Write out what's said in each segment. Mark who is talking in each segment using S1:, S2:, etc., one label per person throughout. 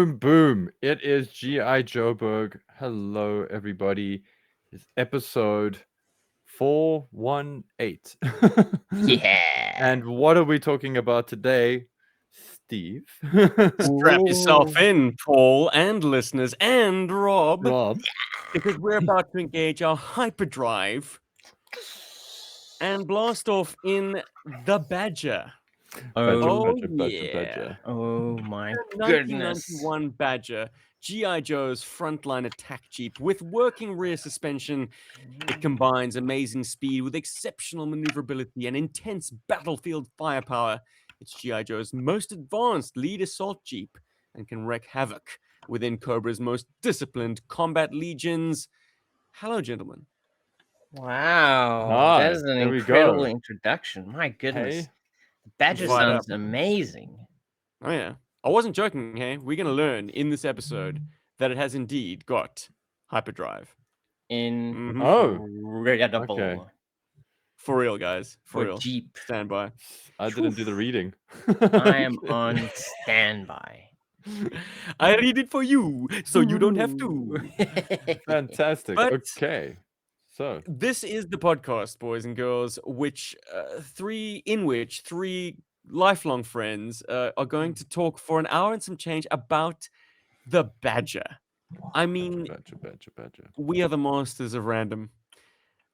S1: boom, boom. It is GI Joburg. Hello, everybody. It's episode 418.
S2: Yeah.
S1: And what are we talking about today, Steve?
S3: Strap yourself in, Paul, and listeners, and Rob,
S1: Rob.
S3: because we're about to engage our hyperdrive and blast off in the Badger.
S2: Oh,
S1: Badger.
S2: oh my
S3: The
S2: goodness.
S3: 1991 Badger, GI Joe's frontline attack jeep with working rear suspension. It combines amazing speed with exceptional maneuverability and intense battlefield firepower. It's GI Joe's most advanced lead assault jeep and can wreak havoc within Cobra's most disciplined combat legions. Hello, gentlemen.
S2: Wow.
S1: Hi,
S2: That is an
S1: there we
S2: incredible
S1: go.
S2: introduction. My goodness.
S1: Hey.
S2: Badger
S3: Fired
S2: sounds
S3: up.
S2: amazing.
S3: Oh, yeah. I wasn't joking, hey? We're going to learn in this episode that it has indeed got hyperdrive.
S2: Incredible.
S1: Okay.
S3: For real, guys. For
S2: Or
S3: real.
S2: Jeep.
S3: Stand by.
S1: I didn't do the reading.
S2: I am on standby.
S3: I read it for you, so you don't have to.
S1: Fantastic.
S3: But-
S1: Okay. So,
S3: This is the podcast, boys and girls, which three lifelong friends are going to talk for an hour and some change about the Badger. I mean,
S1: Badger.
S3: we are the masters of random,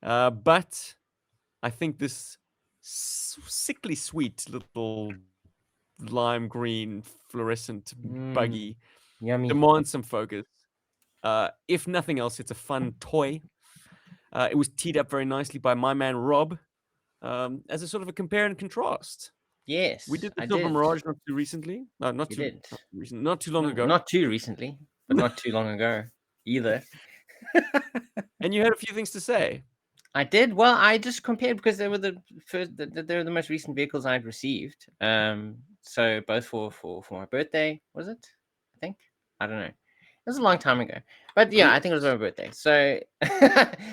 S3: but I think this sickly sweet little lime green fluorescent buggy
S2: Yummy.
S3: demands some focus. If nothing else, it's a fun toy. It was teed up very nicely by my man Rob as a sort of a compare and contrast.
S2: Yes.
S3: We did the
S2: I
S3: Silver
S2: did.
S3: Mirage not too recently. No, not
S2: You
S3: too
S2: did.
S3: not too long ago.
S2: Not too recently, but not too long ago either.
S3: And you had a few things to say.
S2: I did. Well, I just compared because they were the first. They were the most recent vehicles I'd received. So both for my birthday, was it? I think. I don't know. It was a long time ago, but yeah, I think it was my birthday. So,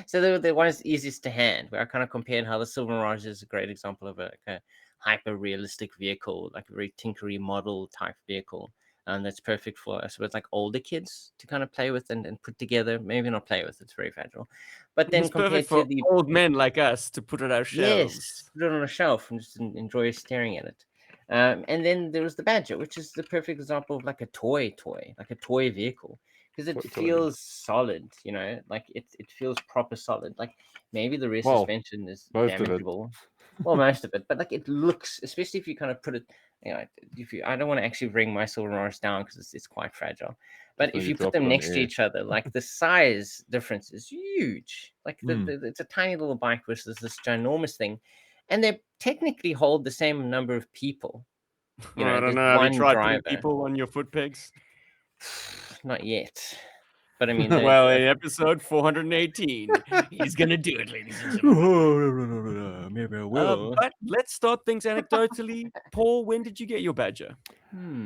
S2: so they were the ones easiest to hand. Where I kind of compared how the Silver Mirage is a great example of a hyper realistic vehicle, like a very tinkery model type vehicle. And that's perfect for, I suppose, like older kids to kind of play with and put together. Maybe not play with; it's very fragile. But then
S3: It's
S2: compared
S3: perfect
S2: to
S3: for
S2: the
S3: old men like us to put it on our shelves.
S2: yes, put it on a shelf and just enjoy staring at it. And then there was the Badger, which is the perfect example of like a toy, like a toy vehicle, because it
S1: Toy.
S2: feels solid. You know, like it feels proper solid. Like maybe the rear
S1: Well,
S2: suspension is
S1: most of it.
S2: damageable. Well, most of it, but like it looks, especially if you kind of put it, you know, I don't want to actually bring my Silver Mirage down because it's quite fragile. But
S1: when
S2: if
S1: you
S2: you put
S1: drop
S2: them
S1: it on
S2: next to
S1: air.
S2: each other, like the size difference is huge. Like it's a tiny little bike versus this ginormous thing, and they technically hold the same number of people. You know,
S3: I don't
S2: there's
S3: know. Have you
S2: one
S3: tried
S2: driver.
S3: putting people on your foot pegs?
S2: Not yet. But I mean,
S3: Well, in episode 418, he's gonna do it, ladies and gentlemen.
S2: maybe I will.
S3: But let's start things anecdotally. Paul, when did you get your Badger?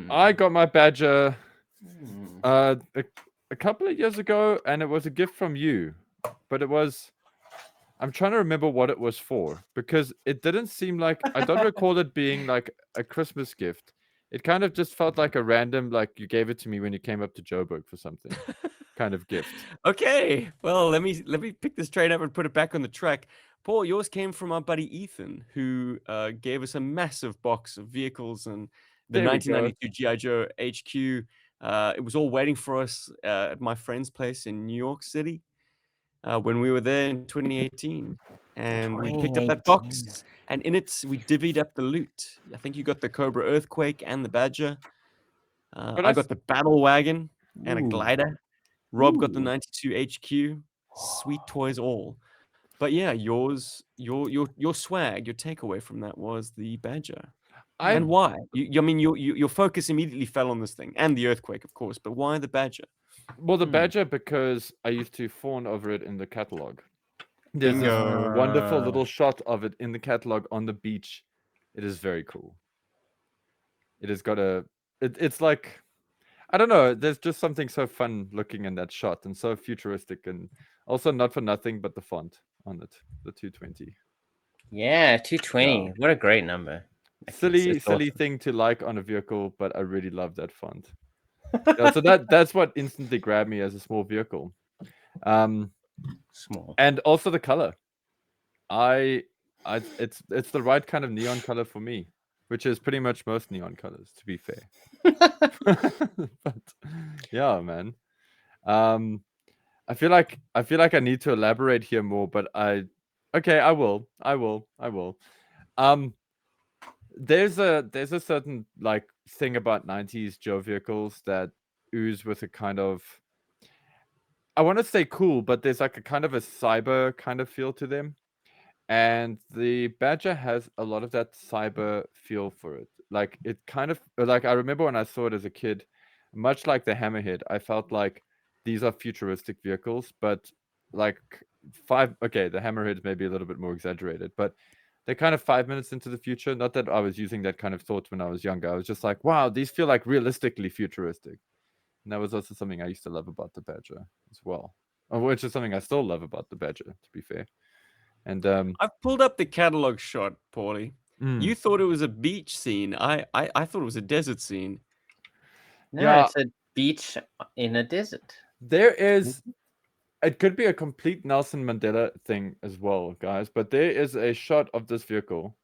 S1: I got my Badger
S2: Hmm.
S1: a couple of years ago, and it was a gift from you. But it was, I'm trying to remember what it was for, because it didn't seem like, I don't recall it being like a Christmas gift. It kind of just felt like a random, like you gave it to me when you came up to Joburg for something kind of gift.
S3: Okay, well, let me pick this train up and put it back on the track. Paul, yours came from our buddy Ethan, who gave us a massive box of vehicles and the
S1: There we go.
S3: 1992 GI Joe HQ. It was all waiting for us at my friend's place in New York City when we were there in 2018. And we picked up that
S2: 2018.
S3: box, and in it, we divvied up the loot. I think you got the Cobra Earthquake and the Badger.
S1: But
S3: I got the Battle Wagon and a
S2: Ooh.
S3: glider. Rob got the
S1: Ooh.
S3: 92 HQ. Sweet toys all. But yeah, your swag, your takeaway from that was the Badger. And why? I mean, your focus immediately fell on this thing and the Earthquake, of course. But why the Badger?
S1: Well, the Badger, because I used to fawn over it in the catalog. There's this
S3: Bingo.
S1: wonderful little shot of it in the catalog on the beach. It is very cool. It has got it's like, I don't know, there's just something so fun looking in that shot and so futuristic, and also not for nothing, but the font on it, the 220.
S2: Yeah, 220.
S1: Yeah.
S2: What a great number. Like,
S1: Silly
S2: it's awesome.
S1: thing to like on a vehicle, but I really love that font. Yeah, so that's what instantly grabbed me as a small vehicle.
S2: Small.
S1: And also the color. I it's the right kind of neon color for me, which is pretty much most neon colors, to be fair. But yeah, man. Um, I feel like I need to elaborate here more, but okay, I will. Um, there's a certain like thing about 90s Joe vehicles that ooze with a kind of, I want to say cool, but there's like a kind of a cyber kind of feel to them. And the Badger has a lot of that cyber feel for it. Like it kind of like I remember when I saw it as a kid, much like the Hammerhead, I felt like these are futuristic vehicles, but like the Hammerhead may be a little bit more exaggerated, but they're kind of 5 minutes into the future. Not that I was using that kind of thought when I was younger. I was just like, wow, these feel like realistically futuristic. And that was also something I used to love about the Badger as well. Which is something I still love about the Badger, to be fair. And
S3: I've pulled up the catalog shot, Paulie.
S1: mm,
S3: You thought it was a beach scene. I thought it was a desert scene.
S2: No,
S1: yeah,
S2: it's a beach in a desert.
S1: there is. It could be a complete Nelson Mandela thing as well, guys. But there is a shot of this vehicle,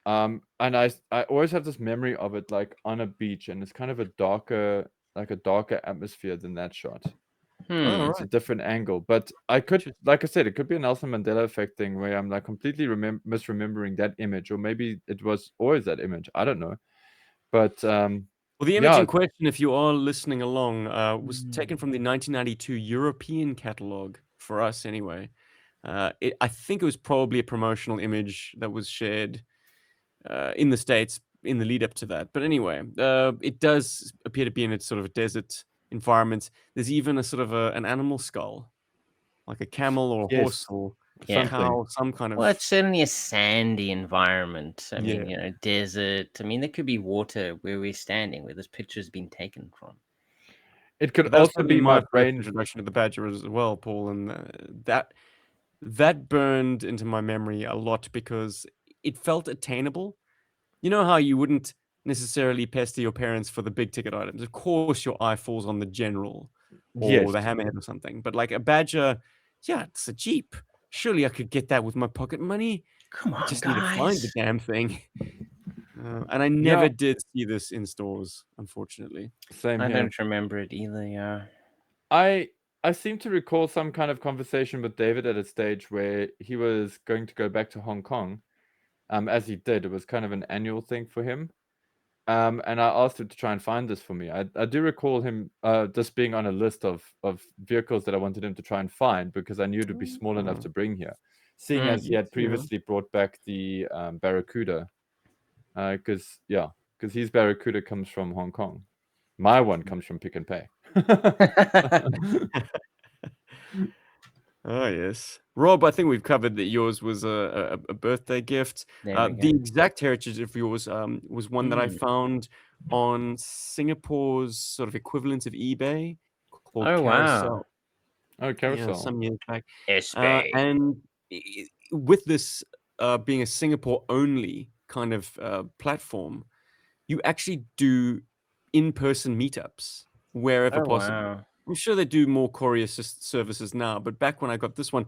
S1: and I always have this memory of it like on a beach, and it's kind of a darker, like a darker atmosphere than that shot.
S3: All
S1: It's a
S3: right.
S1: different angle, but I could,
S3: Interesting.
S1: like I said, it could be a Nelson Mandela effect thing where I'm like completely misremembering that image, or maybe it was always that image. I don't know, but
S3: Well, the image
S1: yeah,
S3: in question, if you are listening along, was taken
S1: mm,
S3: from the 1992 European catalog, for us anyway. I think it was probably a promotional image that was shared in the States in the lead up to that. But anyway, it does appear to be in a sort of a desert environment. There's even a sort of an animal skull, like a camel or a horse
S1: yes,
S3: or
S2: Yeah.
S1: something.
S3: cow, some kind
S2: Well,
S3: of.
S2: it's certainly a sandy environment. I mean,
S3: Yeah.
S2: desert. I mean, there could be water where we're standing, where this picture's been taken from.
S1: It could
S3: But that was
S1: also
S3: certainly
S1: be
S3: my
S1: my
S3: first
S1: brain.
S3: introduction to the Badger as well, Paul, and that burned into my memory a lot because it felt attainable. You know how you wouldn't necessarily pester your parents for the big ticket items. Of course, your eye falls on the General or
S1: Yes.
S3: the Hammerhead or something. But like a Badger, yeah, it's a Jeep. Surely I could get that with my pocket money.
S2: Come
S3: I
S2: on,
S3: just need to find the
S2: guys.
S3: damn thing. And I
S1: Yeah,
S3: never did see this in stores, unfortunately.
S1: same
S2: I
S1: here.
S2: don't remember it either. Yeah.
S1: I I seem to recall some kind of conversation with David at a stage where he was going to go back to Hong Kong. As he did, it was kind of an annual thing for him. And I asked him to try and find this for me. I do recall him this being on a list of vehicles that I wanted him to try and find because I knew it would be small enough to bring here, seeing
S2: Mm.
S1: as he had
S3: Yes, you know.
S1: previously brought back the Barracuda. Because his Barracuda comes from Hong Kong. My one comes from Pick and Pay.
S3: Oh yes, Rob. I think we've covered that yours was a birthday gift.
S2: There we
S3: The
S2: go.
S3: exact heritage of yours was one that I
S2: Mm.
S3: found on Singapore's sort of equivalent of eBay called
S2: Oh wow.
S3: Carousel.
S1: Oh,
S3: Yeah,
S1: carousel.
S3: some years back.
S2: Espay.
S3: And with this being a Singapore only kind of platform, you actually do in-person meetups wherever
S2: Oh
S3: possible.
S2: wow.
S3: I'm sure they do more courier services now, but back when I got this one,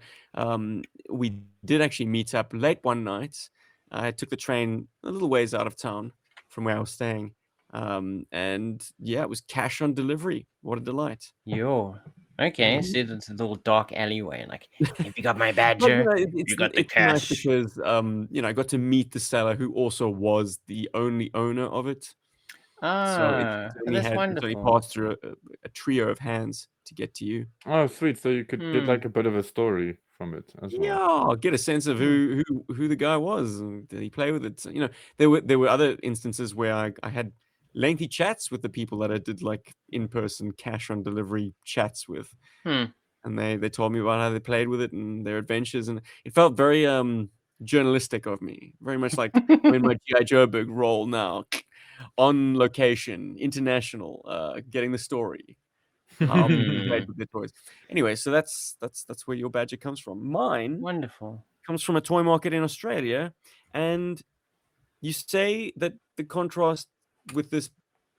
S3: we did actually meet up late one night. I took the train a little ways out of town from where I was staying. And yeah, it was cash on delivery. What a delight.
S2: Yo. Okay, so it's a little dark alleyway, and like, have you got my
S3: But
S2: badger?
S3: it's
S2: You got the
S3: it's nice
S2: cash.
S3: because I got to meet the seller who also was the only owner of it. So
S2: That's
S3: it only
S2: wonderful.
S3: passed through a trio of hands to get to you.
S1: Oh, sweet. So you could get
S2: Hmm.
S1: like a bit of a story from it as well.
S3: Yeah, get a sense of who the guy was. And did he play with it? So, there were other instances where I had lengthy chats with the people that I did like in-person cash on delivery chats with.
S2: Hmm.
S3: And they told me about how they played with it and their adventures, and it felt very journalistic of me, very much like I'm in my GI Joburg role now, on location, international, getting the story, how people played
S2: Hmm.
S3: with their toys. Anyway, so that's where your badger comes from. Mine
S2: Wonderful.
S3: comes from a toy market in Australia, and you say that the contrast with this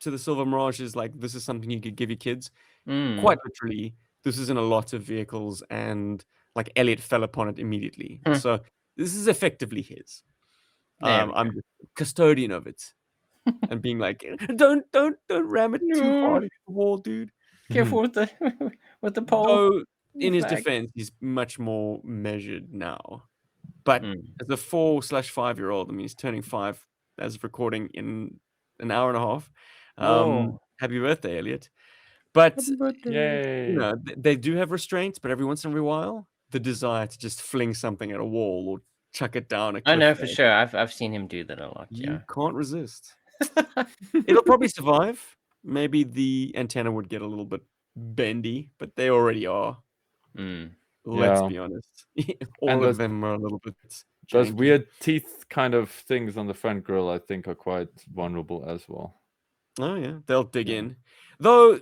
S3: to the Silver Mirage is like, this is something you could give your kids.
S2: Mm.
S3: Quite literally, this is in a lot of vehicles, and like Elliot fell upon it immediately.
S2: Hmm.
S3: So this is effectively his.
S2: There we
S3: I'm
S2: go.
S3: the custodian of it, and being like, don't ram it too
S2: No.
S3: hard into the wall, dude.
S2: Careful with the with the pole.
S3: Though
S2: the
S3: in his
S2: flag.
S3: defense, he's much more measured now. But
S2: Mm.
S3: as a 4/5-year-old, I mean, he's turning 5 as of recording in an hour and a half.
S2: Whoa.
S3: Happy birthday, Elliot. But
S2: Happy birthday.
S1: Yay.
S3: you know, they do have restraints, but every once in a while, the desire to just fling something at a wall or chuck it down a cliff
S2: I know for
S3: edge,
S2: sure. I've seen him do that a lot.
S3: you
S2: Yeah.
S3: can't resist. It'll probably survive. Maybe the antenna would get a little bit bendy, but they already are.
S2: Mm.
S3: Let's
S1: Yeah.
S3: be honest.
S1: And
S3: All
S1: those-
S3: of them are a little bit
S1: Those
S3: janky.
S1: weird teeth kind of things on the front grille, I think, are quite vulnerable as well.
S3: Oh yeah, they'll dig
S1: Yeah.
S3: in. Though,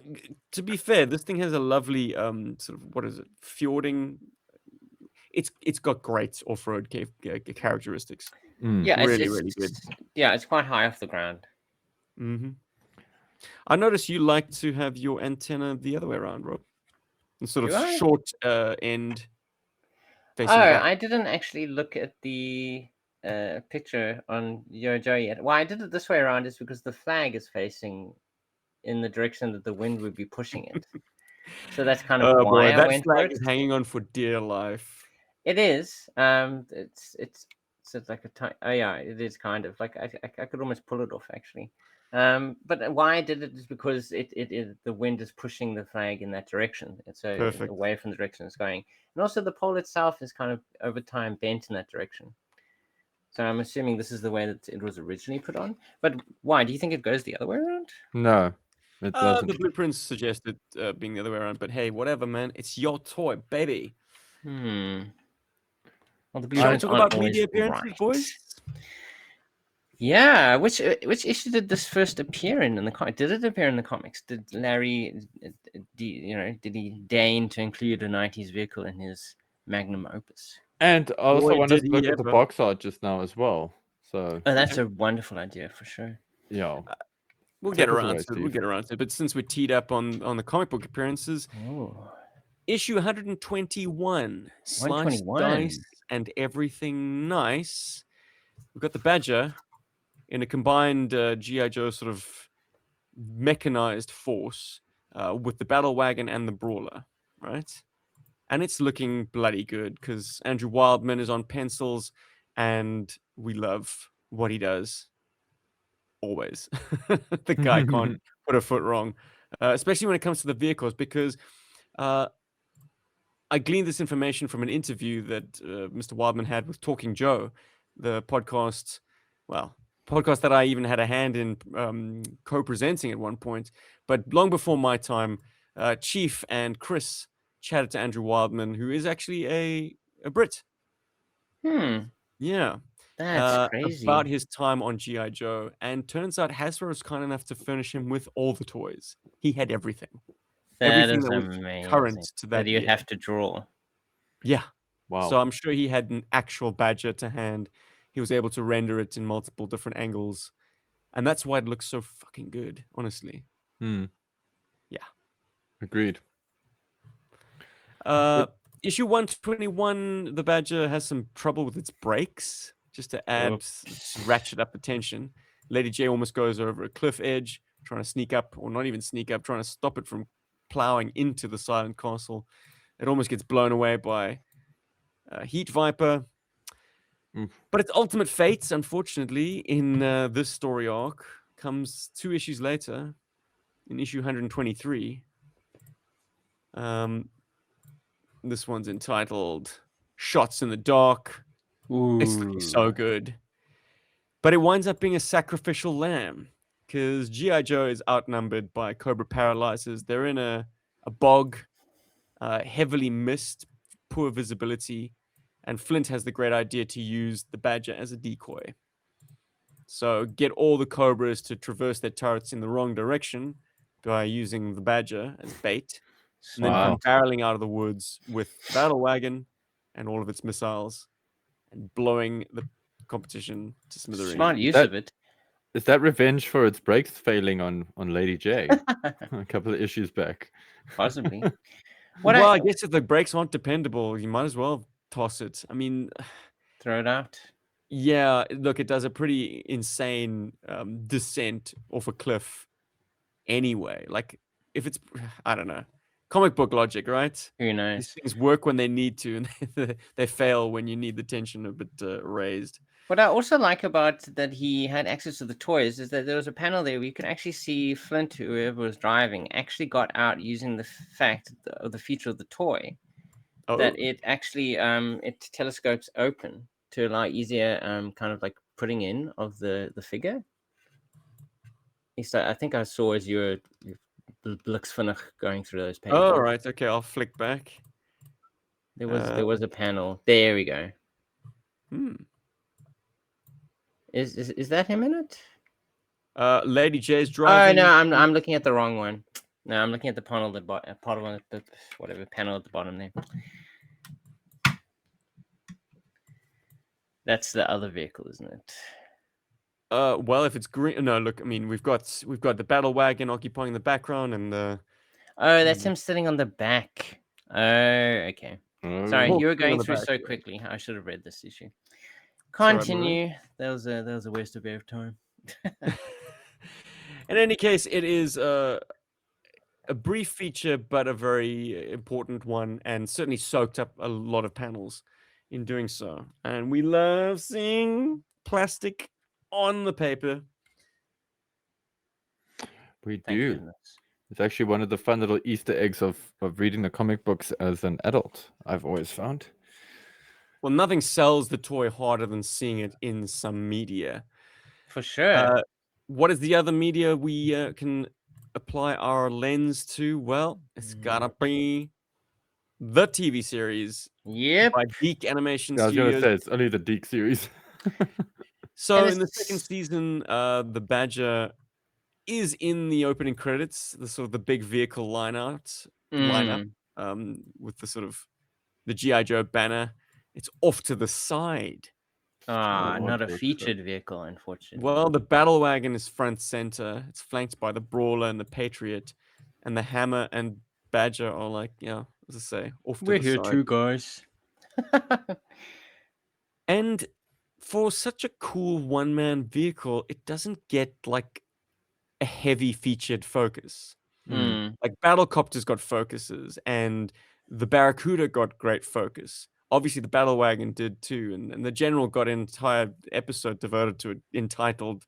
S3: to be fair, this thing has a lovely sort of, what is it, fjording. It's got great off-road characteristics.
S1: Mm.
S2: Yeah.
S3: Really, really good.
S2: Yeah, it's quite high off the ground.
S3: Hmm. I notice you like to have your antenna the other way around, Rob. And sort
S2: Do
S3: of
S2: I?
S3: short end
S2: Oh,
S3: facing back.
S2: I didn't actually look at the picture on Gijoe yet. Why I did it this way around is because the flag is facing in the direction that the wind would be pushing it. So that's kind of
S3: Oh
S2: why
S3: boy,
S2: I
S3: that
S2: went for
S3: flag
S2: it.
S3: is hanging on for dear life.
S2: It is. It's like a tiny. Oh yeah, it is kind of like I could almost pull it off actually. But why I did it is because the wind is pushing the flag in that direction, and so
S3: Perfect.
S2: away from the direction it's going. And also the pole itself is kind of over time bent in that direction. So I'm assuming this is the way that it was originally put on. But why do you think it goes the other way around?
S1: No, it doesn't.
S3: The blueprints suggested being the other way around, but hey, whatever, man. It's your toy, baby.
S2: Well, the
S3: Shall we
S2: blueprints
S3: talk
S2: aren't
S3: about
S2: always
S3: media appearances,
S2: right.
S3: boys?
S2: Yeah, which issue did this first appear in the comic? Did it appear in the comics? Did Larry, did he deign to include a '90s vehicle in his magnum opus?
S1: And I also
S3: Boy,
S1: wanted
S3: did
S1: to look
S3: he
S1: at the
S3: ever.
S1: box art just now as well. So
S2: Oh, that's a wonderful idea for sure.
S1: yeah,
S3: We'll get
S1: Take us
S3: around
S1: away,
S3: to it. We'll
S1: Steve.
S3: get around to it. But since we're teed up on the comic book appearances,
S2: Oh,
S3: issue 121, Slice
S2: 121.
S3: Dice and Everything Nice. We've got the Badger in a combined GI Joe sort of mechanized force with the battle wagon and the brawler, right? And it's looking bloody good because Andrew Wildman is on pencils, and we love what he does. Always, the guy can't put a foot wrong, especially when it comes to the vehicles. Because I gleaned this information from an interview that Mr. Wildman had with Talking Joe, the podcast. Well, podcast that I even had a hand in co-presenting at one point. But long before my time, Chief and Chris chatted to Andrew Wildman, who is actually a Brit. Yeah.
S2: That's crazy.
S3: About his time on GI Joe, and turns out Hasbro was kind enough to furnish him with all the toys. He had everything. Everything
S2: is
S3: that was
S2: amazing.
S3: current to that
S2: you'd
S3: year.
S2: have to draw.
S3: Yeah.
S1: wow.
S3: So I'm sure he had an actual Badger to hand. He was able to render it in multiple different angles, and that's why it looks so fucking good, honestly.
S1: Yeah. Agreed.
S3: Issue 121, the Badger has some trouble with its brakes. Just to add, ratchet up the tension. Lady J almost goes over a cliff edge, trying to sneak up, or not even sneak up, trying to stop it from plowing into the silent castle. It almost gets blown away by Heat Viper. But its ultimate fate, unfortunately, in this story arc, comes 2 issues later, in issue 123. This one's entitled Shots in the Dark. It's looking so good. But it winds up being a sacrificial lamb because G.I. Joe is outnumbered by Cobra Paralyzers. They're in a bog, heavily mist, poor visibility, and Flint has the great idea to use the Badger as a decoy. So get all the Cobras to traverse their turrets in the wrong direction by using the Badger as bait, and then come barreling out of the woods with the battle wagon and all of its missiles and blowing the competition to smithereens.
S2: Smart use of it.
S1: Is that revenge for its brakes failing on Lady J a couple of issues back?
S2: Possibly.
S3: Well, I guess if the brakes aren't dependable, you might as well toss it. I mean,
S2: Throw it out.
S3: yeah, look, it does a pretty insane descent off a cliff anyway. Like, if it's, I don't know, comic book logic, right?
S2: Who
S3: These
S2: knows?
S3: things work when they need to, and they fail when you need the tension a bit raised.
S2: What I also like about that he had access to the toys is that there was a panel there where you could actually see Flint, whoever was driving, actually got out using the fact of the feature of the toy that
S3: Oh,
S2: it actually it telescopes open to allow easier kind of like putting in of the figure. So I think I saw as you were bliksvinnig going through those pages.
S3: oh, right. Okay, I'll flick back.
S2: There was a panel. There we go.
S3: Hmm.
S2: Is that him in it?
S3: Lady J's
S2: Oh
S3: driving.
S2: no, I'm looking at the wrong one. No, I'm looking at the panel at the bottom, part of the whatever panel at the bottom there. That's the other vehicle, isn't it?
S3: Well, if it's green, no. Look, I mean, we've got the battle wagon occupying the background, and the
S2: Oh, that's him sitting on the back. Oh, okay. Sorry,
S3: Hulk
S2: you were
S3: sitting on
S2: going
S3: the
S2: through
S3: back,
S2: so
S3: yeah.
S2: quickly. I should have read this issue.
S3: all right,
S2: Continue. That was a waste of time.
S3: In any case, it is a brief feature, but a very important one, and certainly soaked up a lot of panels in doing so. And we love seeing plastic on the paper.
S1: We
S2: Thank
S1: do.
S2: goodness.
S1: It's actually one of the fun little Easter eggs of reading the comic books as an adult, I've always found.
S3: Well, nothing sells the toy harder than seeing it in some media.
S2: For sure.
S3: What is the other media we can apply our lens to? Well, it's gotta be the TV series
S2: Yep.
S3: by Geek Animation
S1: I was going to
S3: Studios.
S1: say, it's only the Deke series.
S3: So
S2: And
S3: in the second season, the Badger is in the opening credits, the sort of the big vehicle lineup, with the sort of the GI Joe banner. It's off to the side.
S2: Ah,
S1: Oh,
S2: not a
S1: good
S2: featured vehicle, unfortunately.
S3: Well, the battle wagon is front center. It's flanked by the Brawler and the Patriot, and the Hammer and Badger are like, as I say, off to
S2: We're
S3: the
S2: here
S3: side.
S2: too, guys.
S3: And for such a cool one-man vehicle, it doesn't get like a heavy featured focus. Like Battlecopter's got focuses, and the Barracuda got great focus. Obviously, the Battle Wagon did too, and the General got an entire episode devoted to it, entitled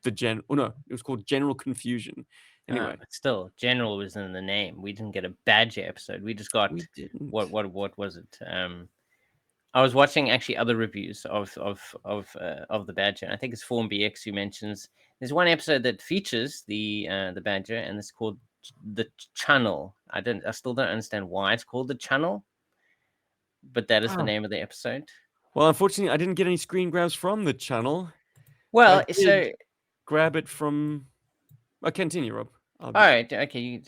S3: "The General." Oh no, it was called General Confusion. Anyway,
S2: But still, General was in the name. We didn't get a Badger episode. We just got
S3: we didn't.
S2: what was it? I was watching actually other reviews of the Badger. I think it's Form BX who mentions there's one episode that features the Badger, and it's called the Channel. I still don't understand why it's called the Channel, but that is the name of the episode.
S3: Well, unfortunately, I didn't get any screen grabs from the channel.
S2: Well,
S3: I
S2: so
S3: did grab it from. Continue, Rob.
S2: all right, okay.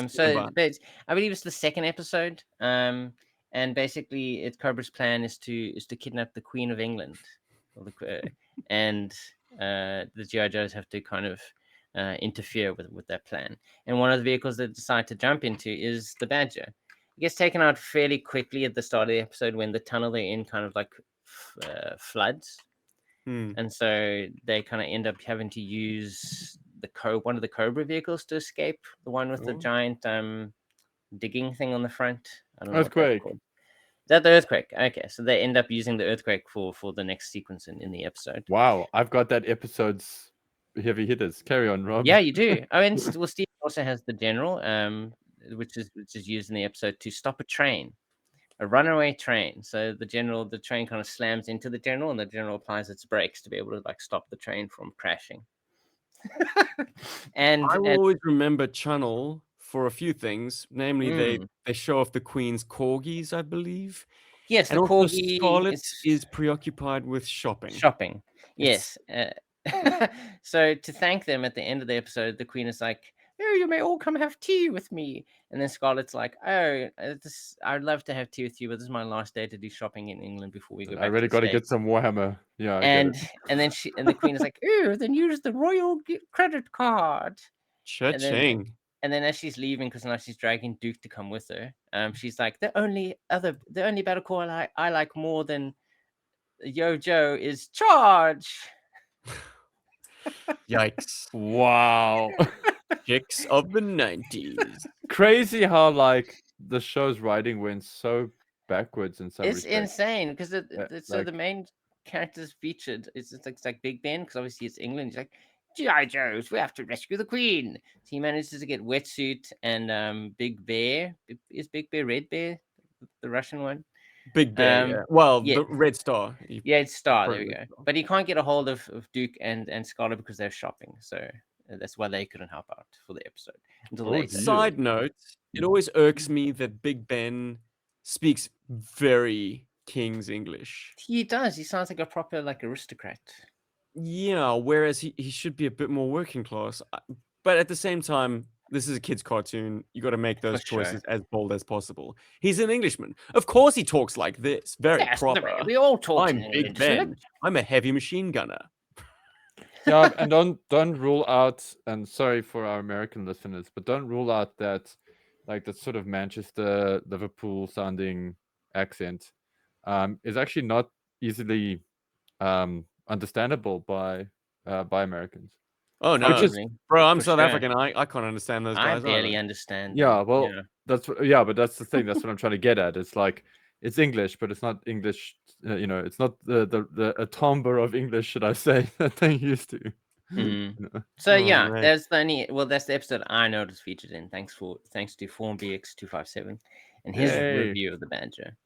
S3: stand by.
S2: I believe it's the second episode. And basically, Cobra's plan is to kidnap the Queen of England, and the GI Joes have to kind of interfere with that plan. And one of the vehicles they decide to jump into is the Badger. It gets taken out fairly quickly at the start of the episode when the tunnel they're in kind of like floods. And so they kind of end up having to use one of the Cobra vehicles to escape, the one with the giant digging thing on the front. I don't know
S1: Earthquake.
S2: what that's called. Is that the Earthquake? Okay, so they end up using the Earthquake for the next sequence in the episode.
S1: Wow, I've got that episode's heavy hitters. Carry on, Rob.
S2: Yeah, you do. I mean, Steve also has the General, which is used in the episode to stop a runaway train. So the train kind of slams into the General, and the General applies its brakes to be able to like stop the train from crashing.
S3: I will always remember Channel for a few things. Namely, they show off the Queen's corgis, I believe.
S2: Yes,
S3: and
S2: the
S3: also
S2: corgi
S3: Scarlet is preoccupied with shopping.
S2: Yes. So to thank them at the end of the episode, the Queen is like, "Oh, you may all come have tea with me." And then Scarlett's like, "Oh, I'd love to have tea with you, but this is my last day to do shopping in England before we go
S1: I
S2: back
S1: really
S2: to the
S1: got to get
S2: States."
S1: some Warhammer. Yeah, I get it.
S2: And then the queen is like, "Oh, then use the royal credit card." And then
S3: Cha-ching.
S2: and then as she's leaving, because now she's dragging Duke to come with her, she's like, the only battle call I like more than Yo Joe is charge.
S3: Yikes.
S1: Wow.
S3: Chicks of the 90s.
S1: Crazy how like the show's writing went so backwards in some
S2: It's
S1: respects.
S2: insane because so
S1: like-
S2: the main characters featured it's like Big Ben, because obviously it's England. He's like, GI Joes, we have to rescue the Queen. So he manages to get Wetsuit and Big Bear. Is Big Bear Red Bear, the Russian one?
S3: Big Bear, yeah. Well,
S2: yeah.
S3: the Red Star.
S2: Yeah, it's Star. There
S3: Probably
S2: we go.
S3: Red Star.
S2: But he can't get a hold of Duke and Scarlet because they're shopping. So that's why they couldn't help out for the episode until
S1: Oh,
S2: later.
S1: dear.
S3: Side note, it always irks me that Big Ben speaks very King's English.
S2: He does. He sounds like a proper like aristocrat.
S3: Yeah, whereas he should be a bit more working class. But at the same time, this is a kid's cartoon. You got to make those
S2: For sure.
S3: choices as bold as possible. He's an Englishman. Of course he talks like this. Very
S2: Yes,
S3: proper.
S2: we all talk
S3: I'm
S2: in
S3: Big
S2: English, isn't
S3: Ben.
S2: it?
S3: I'm a heavy machine gunner.
S1: Yeah, and don't rule out, and sorry for our American listeners, but don't rule out that like the sort of Manchester, Liverpool sounding accent is actually not easily understandable by Americans.
S3: Oh no,
S1: Which is-
S2: Probably.
S3: bro! I'm
S2: For
S3: South
S2: sure.
S3: African. I can't understand those
S2: I
S3: guys.
S2: barely
S3: either.
S2: understand.
S1: Yeah,
S2: them.
S1: well, but that's the thing. That's what I'm trying to get at. It's like it's English, but it's not English. It's not the timbre of English, should I say, that they used to.
S2: Mhm.
S1: You know?
S2: So
S3: Oh,
S2: yeah,
S3: right.
S2: that's the episode I know it was featured in. Thanks to Form BX257 and his
S1: Yay.
S2: review of the Badger.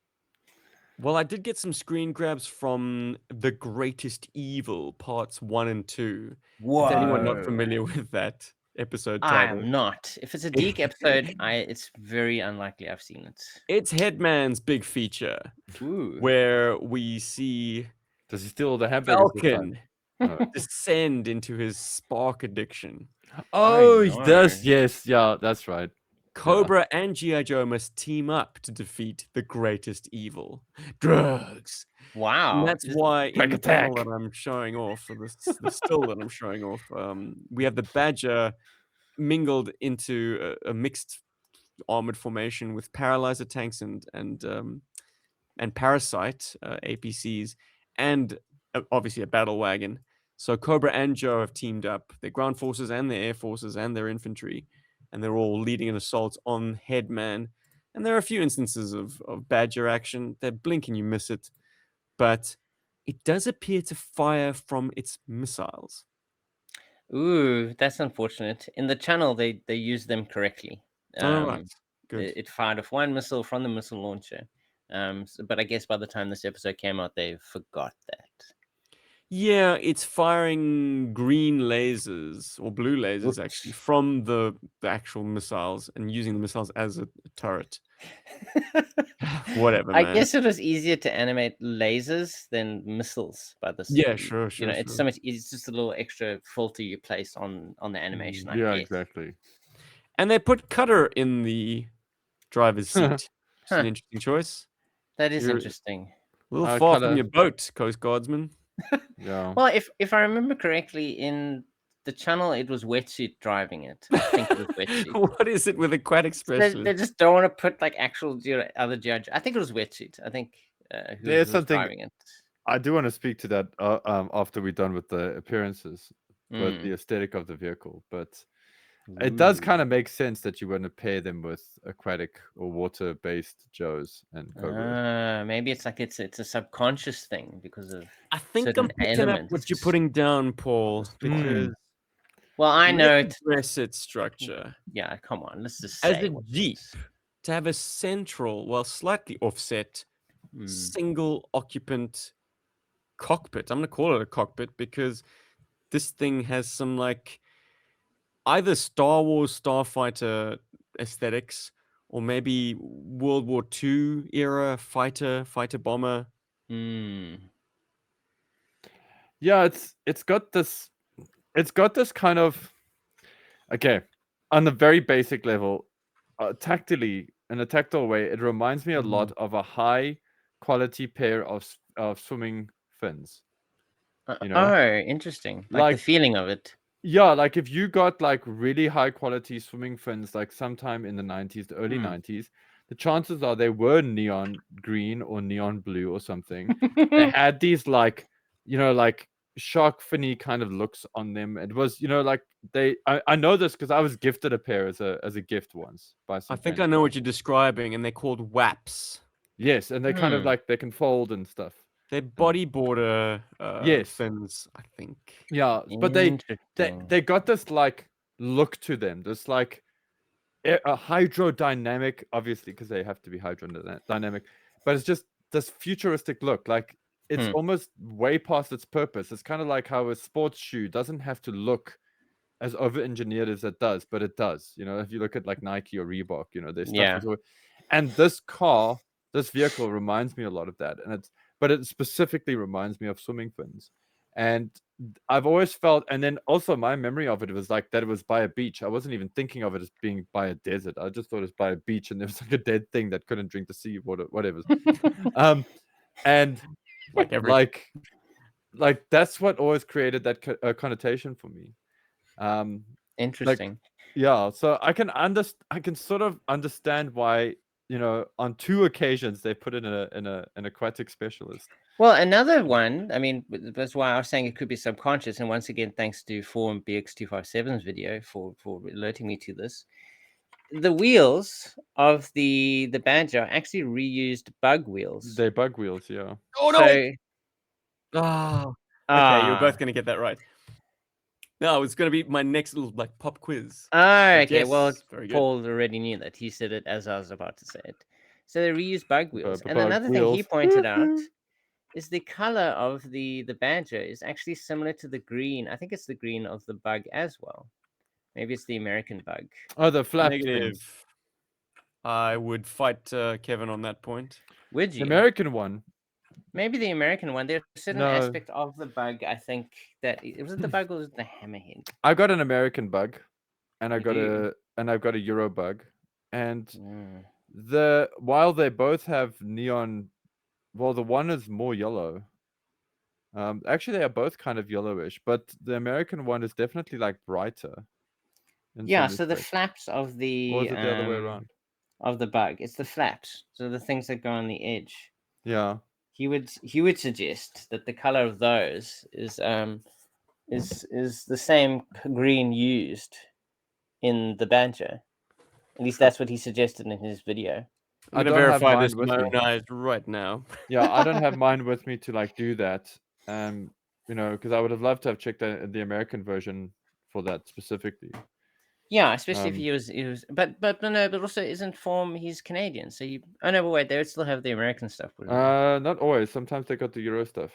S3: Well, I did get some screen grabs from The Greatest Evil parts 1 and 2. If anyone not
S2: Whoa.
S3: familiar with that episode
S2: I
S3: title,
S2: am not. If it's a Deke episode, it's very unlikely I've seen it.
S3: it's Headman's big feature
S2: Ooh.
S3: where we see
S1: Does he steal all the hamburgers this time?
S3: Falcon descend into his spark addiction.
S1: Oh, he
S2: know.
S1: does. Yes, yeah, that's right.
S3: Cobra and GI Joe must team up to defeat the greatest evil, drugs.
S2: Wow.
S3: And that's why in
S1: Drug
S3: the panel
S1: attack.
S3: that I'm showing off, or the still that I'm showing off, we have the Badger mingled into a mixed armored formation with Paralyzer tanks and Parasite APCs, and obviously a battle wagon. So Cobra and Joe have teamed up, their ground forces and their air forces and their infantry, and they're all leading an assault on Headman. And there are a few instances of Badger action. They blink and you miss it, but it does appear to fire from its missiles.
S2: Ooh, that's unfortunate. In the channel, they use them correctly.
S3: All right, good.
S2: It fired off one missile from the missile launcher. But I guess by the time this episode came out, they forgot that.
S3: Yeah, it's firing green lasers or blue lasers actually from the actual missiles and using the missiles as a turret. Whatever,
S2: I
S3: man.
S2: guess it was easier to animate lasers than missiles by this.
S3: Yeah, sure.
S2: It's so much. It's just a little extra filter you place on the animation. I
S1: Yeah,
S2: guess.
S1: exactly.
S3: And they put Cutter in the driver's seat. It's
S2: Huh.
S3: an interesting choice.
S2: That is
S3: You're-
S2: interesting.
S3: A little far
S1: Cutter.
S3: from your boat, Coast Guardsman.
S1: Yeah.
S2: Well, if I remember correctly, in the channel, it was Wetsuit driving it. I think it was Wetsuit.
S3: What is it with aquatic
S2: They
S3: specialists?
S2: just don't want to put like actual other judge. I think it was Wetsuit. I think who
S1: There's
S2: was
S1: something-
S2: driving it.
S1: I do want to speak to that after we're done with the appearances, but
S2: Mm.
S1: the aesthetic of the vehicle. But it does
S2: Ooh.
S1: kind of make sense that you want to pair them with aquatic or water-based Joes and Cobras.
S2: Maybe it's like it's a subconscious thing because of.
S3: I think I'm
S2: certain
S3: picking up what you're
S2: elements.
S3: putting down, Paul, because
S2: Well, I know
S3: let's
S2: it.
S3: address its structure.
S2: Yeah, come on. Let's just
S3: As
S2: say
S3: a
S2: what it
S3: Jeep,
S2: is.
S3: to have a central, well, slightly offset,
S2: Mm.
S3: single occupant cockpit. I'm going to call it a cockpit because this thing has some like either Star Wars Starfighter aesthetics or maybe World War II era fighter bomber.
S2: Mm.
S1: Yeah, it's got this kind of. Okay, on the very basic level, tactily, in a tactile way, it reminds me a lot of a high quality pair of swimming fins. You know,
S2: Oh, interesting. Like the
S1: like
S2: feeling of it.
S1: yeah, like if you got like really high quality swimming fins, like sometime in the 90s, the early 90s, the chances are they were neon green or neon blue or something. They had these like, like shark finny kind of looks on them. It was, like I know this because I was gifted a pair as a gift once by
S3: I
S1: some
S3: think
S1: friends.
S3: I know what you're describing, and they're called WAPs.
S1: Yes, and they kind of
S2: Hmm.
S1: like they can fold and stuff.
S3: They're bodyboarder
S1: Yes.
S3: fins, I think.
S1: Yeah, but they
S2: Interesting.
S1: got this like look to them. This like a hydrodynamic, obviously, because they have to be hydrodynamic, but it's just this futuristic look. Like it's
S2: Hmm.
S1: almost way past its purpose. It's kind of like how a sports shoe doesn't have to look as over-engineered as it does, but it does. If you look at like Nike or Reebok, their stuff
S2: Yeah.
S1: is and this vehicle reminds me a lot of that. But it specifically reminds me of swimming fins. And I've always felt, and then also my memory of it was like that it was by a beach. I wasn't even thinking of it as being by a desert. I just thought it was by a beach, and there was like a dead thing that couldn't drink the sea water, whatever. And
S3: Like every
S1: like that's what always created that connotation for me. Like
S2: Interesting.
S1: yeah, so I can sort of understand why on 2 occasions they put it in an aquatic specialist.
S2: Well, another one, I mean, that's why I was saying it could be subconscious. And once again, thanks to Form BX257's video for alerting me to this. The wheels of the Badger are actually reused bug wheels.
S1: They bug wheels, yeah.
S3: Oh no!
S2: So,
S3: Oh, okay, you're both
S2: ah,
S3: gonna get that right. No, it's gonna be my next little like pop quiz.
S2: okay.
S3: But
S2: Well,
S3: yes, very good.
S2: Paul already knew that. He said it as I was about to say it. So they reuse bug wheels. And
S1: Bug
S2: another thing he
S1: wheels.
S2: pointed out is the color of the Badger is actually similar to the green. I think it's the green of the bug as well. Maybe it's the American bug.
S1: Oh, the flap
S3: Negative.
S1: things.
S3: I would fight Kevin on that point.
S2: Would
S1: The
S2: you?
S1: American one.
S2: Maybe the American one. There's a certain
S1: No.
S2: aspect of the bug, I think, that was it the bug or was it the hammerhead?
S1: I got an American bug, and
S2: You do?
S1: I've got a Euro bug, and
S2: Mm.
S1: while they both have neon, well, the one is more yellow. Actually, they are both kind of yellowish, but the American one is definitely like brighter in
S2: Yeah,
S1: some
S2: so the
S1: respects.
S2: flaps of
S1: Or
S2: the
S1: is it the other way around?
S2: of the bug, it's the flaps. So the things that go on the edge.
S1: Yeah.
S2: He would suggest that the color of those is the same green used in the Badger. At least that's what he suggested in his video.
S3: I'm
S1: I
S3: gonna
S1: don't have
S3: verify this
S1: mine
S3: with
S1: with
S3: my
S1: me.
S3: own eyes right now.
S1: Yeah, I don't have mine with me to like do that. Because I would have loved to have checked the American version for that specifically.
S2: Yeah, especially if
S1: Um,
S2: he was, but no, but also isn't Form he's Canadian, so you. Oh no, but wait, they would still have the American stuff, wouldn't they?
S1: not always. Sometimes they got the Euro stuff.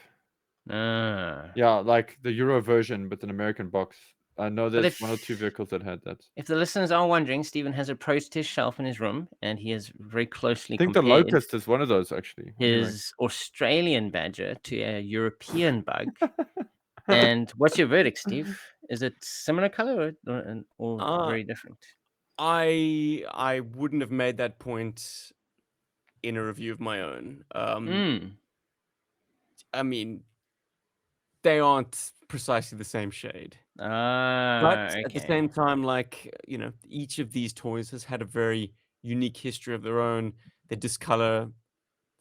S2: Ah.
S1: Yeah, like the Euro version with an American box. I know
S2: Well,
S1: there's 1 or 2 vehicles that had that.
S2: if the listeners are wondering, Stephen has approached his shelf in his room, and he has very closely
S1: I think the
S2: compared
S1: Locust is one of those actually. Anyway.
S2: his Australian Badger to a European bug. And what's your verdict, Steve? Is it similar color or
S3: Uh,
S2: very different?
S3: I wouldn't have made that point in a review of my own. I mean, they aren't precisely the same shade. But at the
S2: Okay.
S3: same time, like, each of these toys has had a very unique history of their own. They discolor,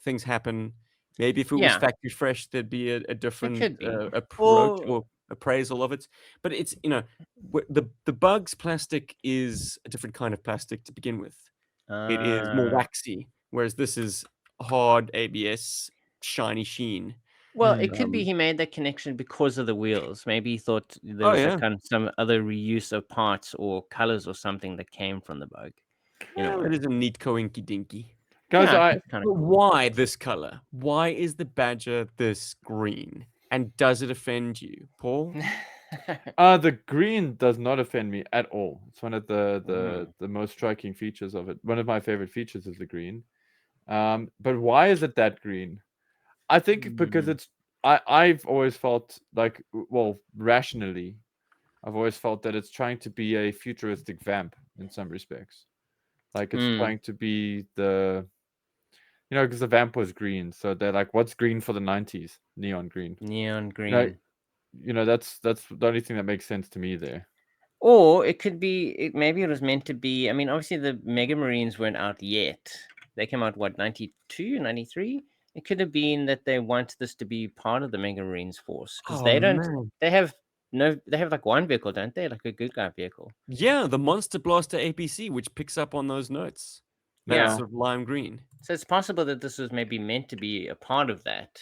S3: things happen. Maybe if it was
S2: Yeah,
S3: factory fresh, there'd be a
S2: it
S3: different
S2: could be.
S3: approach
S2: Or
S3: or appraisal of it. But it's, the bug's plastic is a different kind of plastic to begin with. It is more waxy, whereas this is hard ABS, shiny sheen.
S2: well,
S1: Hmm.
S2: it could be he made that connection because of the wheels. Maybe he thought there
S3: Oh
S2: was
S3: yeah,
S2: kind of some other reuse of parts or colors or something that came from the bug.
S3: it is a neat coinky dinky.
S1: Guys,
S2: Yeah,
S1: I
S2: it's kind
S3: But
S2: of cool.
S3: why this color? Why is the Badger this green? And does it offend you, Paul?
S1: the green does not offend me at all. It's one of the most striking features of it. One of my favorite features is the green. But why is it that green? I think because it's I've always felt like, well, rationally, I've always felt that it's trying to be a futuristic vamp. in some respects. Like it's
S2: Hmm.
S1: trying to be the, because the vamp was green, so they're like, what's green for the 90s? Neon green.
S2: Neon
S1: You
S2: green.
S1: that's the only thing that makes sense to me there.
S2: Or it could be, maybe it was meant to be. I mean, obviously the Mega Marines weren't out yet. They came out, what, 92, 93? It could have been that they want this to be part of the Mega Marines force because
S3: Oh
S2: they don't.
S3: man.
S2: They have no. They have like one vehicle, don't they? Like a good guy vehicle.
S3: Yeah, the Monster Blaster APC, which picks up on those notes. That
S2: Yeah.
S3: sort of lime green.
S2: So it's possible that this was maybe meant to be a part of that.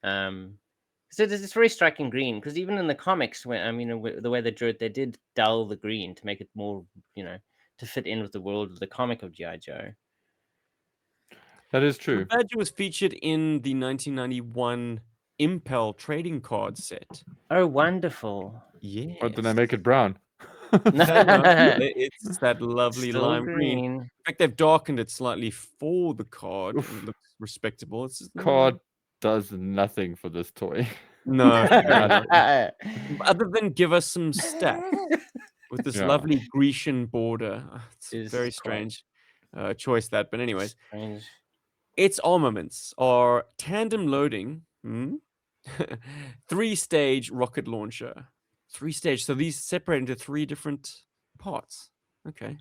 S2: So it's very striking green because even in the comics, when the way they drew it, they did dull the green to make it more, to fit in with the world of the comic of GI Joe.
S1: That is
S3: The
S1: true.
S3: Badger was featured in the 1991 Impel trading card set.
S2: Oh, wonderful!
S3: Yes.
S1: But then I make it brown.
S3: It's that lovely
S2: Still
S3: lime green. In fact, they've darkened it slightly for the card, and it looks respectable. It's just,
S1: Card does nothing for this toy.
S3: no, fair enough.
S2: Nothing.
S3: Other than give us some stats with this
S1: Yeah.
S3: lovely Grecian border. It's
S2: Is
S3: very
S2: quite
S3: strange choice that, but anyways,
S2: strange.
S3: its armaments are tandem loading, 3-stage rocket launcher, 3-stage. So these separate into 3 different parts. Okay.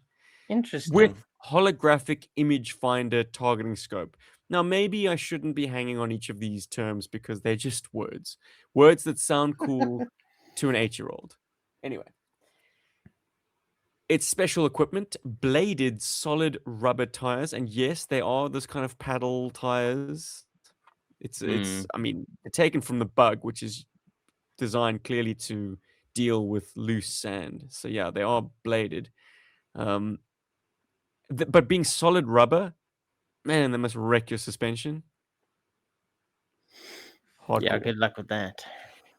S2: Interesting.
S3: With holographic image finder targeting scope. Now, maybe I shouldn't be hanging on each of these terms because they're just words that sound cool to an 8-year-old. Anyway, it's special equipment, bladed solid rubber tires, and yes, they are those kind of paddle tires. It's I mean, they're taken from the Bug, which is designed clearly to deal with loose sand. So yeah, they are bladed. But being solid rubber, man, that must wreck your suspension.
S2: Yeah,
S3: Hardcore.
S2: good luck with that.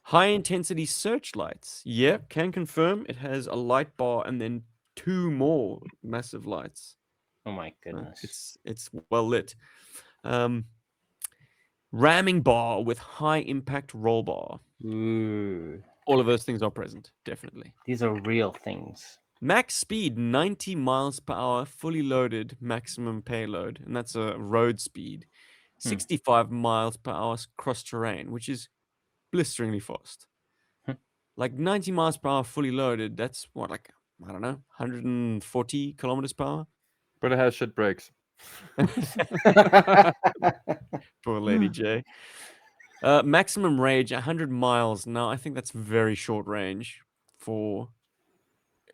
S3: High intensity searchlights. Yeah, can confirm it has a light bar and then 2 more massive lights.
S2: Oh my goodness.
S3: It's well lit. Ramming bar with high impact roll bar.
S2: Ooh,
S3: All of those things are present, definitely.
S2: these are real things.
S3: Max speed 90 miles per hour, fully loaded, maximum payload, and that's a road speed. 65 miles per hour cross terrain, which is blisteringly fast. Like 90 miles per hour fully loaded, that's what, like, I don't know, 140 kilometers per hour?
S1: But it has shit brakes.
S3: Poor Lady J. Maximum range 100 miles. Now, I think that's very short range for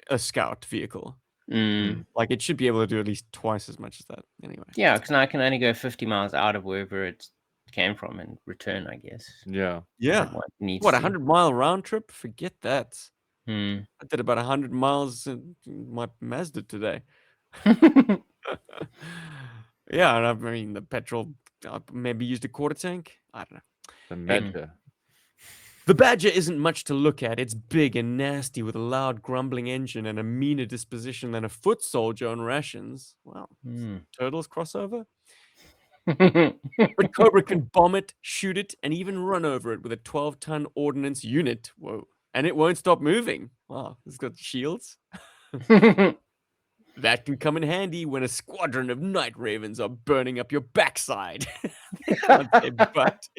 S3: a scout vehicle. Like, it should be able to do at least twice as much as that. Anyway.
S2: Yeah, because now I can only go 50 miles out of wherever it came from and return, I guess.
S1: Yeah.
S3: Yeah. What, 100-mile round trip? Forget that. I did about 100 miles in my Mazda today. Yeah, and I mean, the petrol, maybe used a quarter tank. I don't know.
S1: The Badger.
S3: The Badger isn't much to look at. It's big and nasty with a loud grumbling engine and a meaner disposition than a foot soldier on rations. Wow. Turtles crossover? But Cobra can bomb it, shoot it, and even run over it with a 12-ton ordnance unit. Whoa. And it won't stop moving. Wow, it's got shields. That can come in handy when a squadron of night ravens are burning up your backside. They can't say but.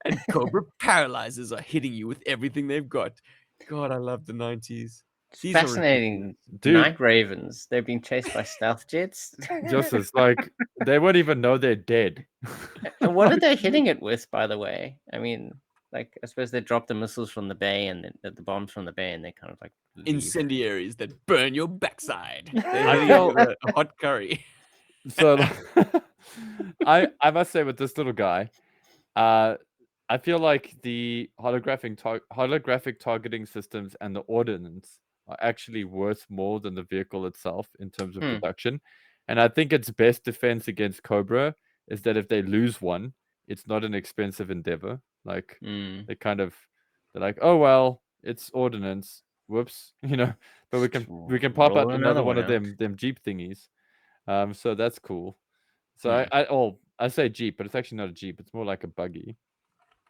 S3: And Cobra paralyzers are hitting you with everything they've got. God, I love the 90s. These are
S2: Fascinating.
S1: Dude.
S2: Night ravens. They're being chased by stealth jets.
S1: Just as like they won't even know they're dead.
S2: And what are they hitting it with, by the way? I mean, like, I suppose they drop the missiles from the bay and the bombs from the bay, and they kind of like leave.
S3: Incendiaries that burn your backside.
S1: I feel
S3: a hot curry.
S1: So I must say with this little guy, I feel like the holographic targeting systems and the ordnance are actually worth more than the vehicle itself in terms of production. And I think its best defense against Cobra is that if they lose one, it's not an expensive endeavor. Like they're like, oh well, it's ordnance. Whoops, but we can pop out
S2: roll
S1: another
S2: another
S1: one
S2: one
S1: of them Jeep thingies. So that's cool. So I say Jeep, but it's actually not a Jeep. It's more like a buggy.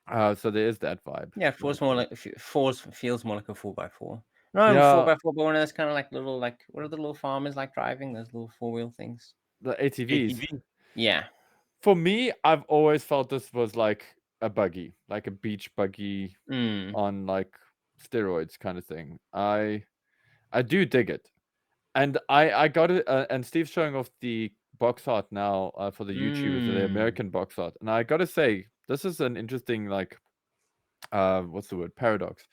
S1: So there is that vibe.
S2: Yeah, feels more like a 4x4. No,
S1: Yeah,
S2: 4x4, but one of those kind of like little, like, what are the little farmers like driving? Those little 4-wheel things.
S1: the ATVs.
S3: ATV.
S2: Yeah.
S1: For me, I've always felt this was like a buggy, like a beach buggy
S2: Mm.
S1: on like steroids kind of thing. I do dig it, and I got it. And Steve's showing off the box art now for the YouTubers, the
S2: Mm.
S1: American box art, and I gotta say this is an interesting like what's the word, paradox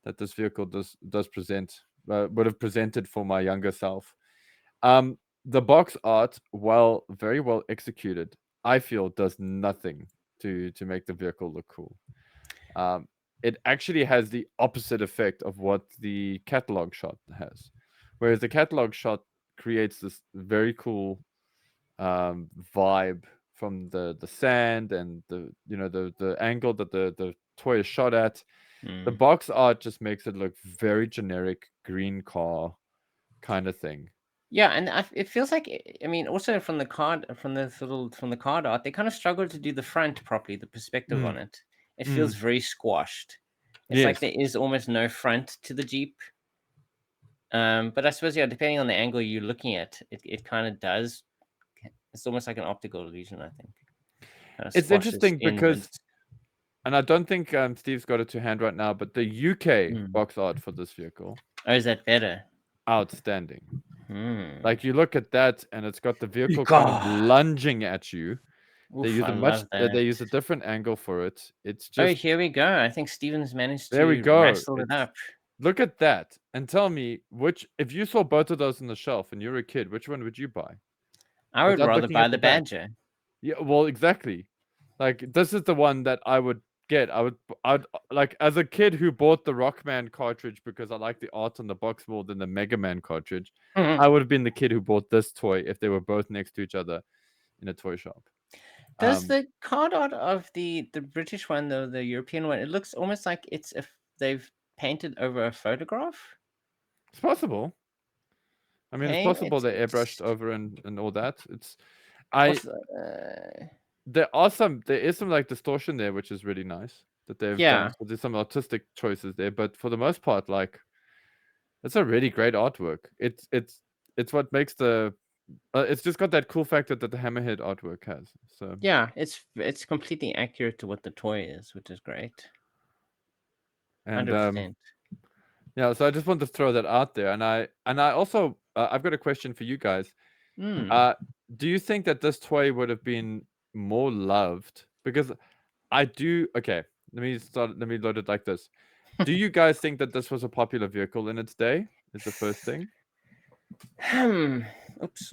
S1: that this vehicle does present, would have presented for my younger self. The box art, while very well executed, I feel does nothing to make the vehicle look cool. Um, it actually has the opposite effect of what the catalog shot has. Whereas the catalog shot creates this very cool vibe from the sand and the angle that the toy is shot at. The
S2: Mm.
S1: box art just makes it look very generic green car kind of thing.
S2: Yeah, and it feels like, I mean, also from the card, from the card art, they kind of struggle to do the front properly, the perspective
S1: Mm,
S2: on it. It feels
S1: mm,
S2: very squashed. It's like
S1: yes.
S2: there is almost no front to the Jeep. But I suppose, yeah, depending on the angle you're looking at, it kind of does. It's almost like an optical illusion, I think. Kind of
S1: It's
S2: squashes
S1: interesting because,
S2: inwards.
S1: and I don't think Steve's got it to hand right now, but the UK
S2: Mm.
S1: box art for this vehicle,
S2: Oh, is that better?
S1: outstanding.
S2: Hmm.
S1: Like you look at that, and it's got the vehicle kind of
S2: God.
S1: lunging at you. They
S2: Oof,
S1: use
S2: I
S1: a much,
S2: love that.
S1: they use a different angle for it. It's
S2: Oh,
S1: just
S2: here we go. I think Steven's managed
S1: there we
S2: to
S1: go.
S2: wrestle it
S1: It's
S2: up.
S1: look at that, and tell me which, if you saw both of those on the shelf and you're a kid, which one would you buy
S2: I would
S1: without
S2: rather
S1: looking
S2: buy
S1: at the
S2: the
S1: back?
S2: Badger.
S1: Yeah, well, exactly. Like this is the one that I would get. I'd like as a kid who bought the Rockman cartridge because I like the art on the box more than the Mega Man cartridge.
S2: Mhm.
S1: I would have been the kid who bought this toy if they were both next to each other in a toy shop.
S2: Does
S1: Um,
S2: the card art of the British one, though, the European one, it looks almost like it's if they've painted over a photograph.
S1: it's possible. I mean, it's
S2: Okay,
S1: possible they
S2: it's
S1: airbrushed over and all that. I
S2: what's the
S1: there is some like distortion there, which is really nice that they've done.
S2: yeah.
S1: So there's some artistic choices there, but for the most part, like it's a really great artwork. It's what makes the it's just got that cool factor that the Hammerhead artwork has. So
S2: Yeah, it's completely accurate to what the toy is, which is great.
S1: and
S2: 100%.
S1: yeah, so I just wanted to throw that out there, and I also I've got a question for you guys.
S2: Mm.
S1: Uh, do you think that this toy would have been more loved? Because I do. Okay, let me start. Let me load it like this. Do you guys think that this was a popular vehicle in its day? Is the first thing,
S2: Hmm. Oops.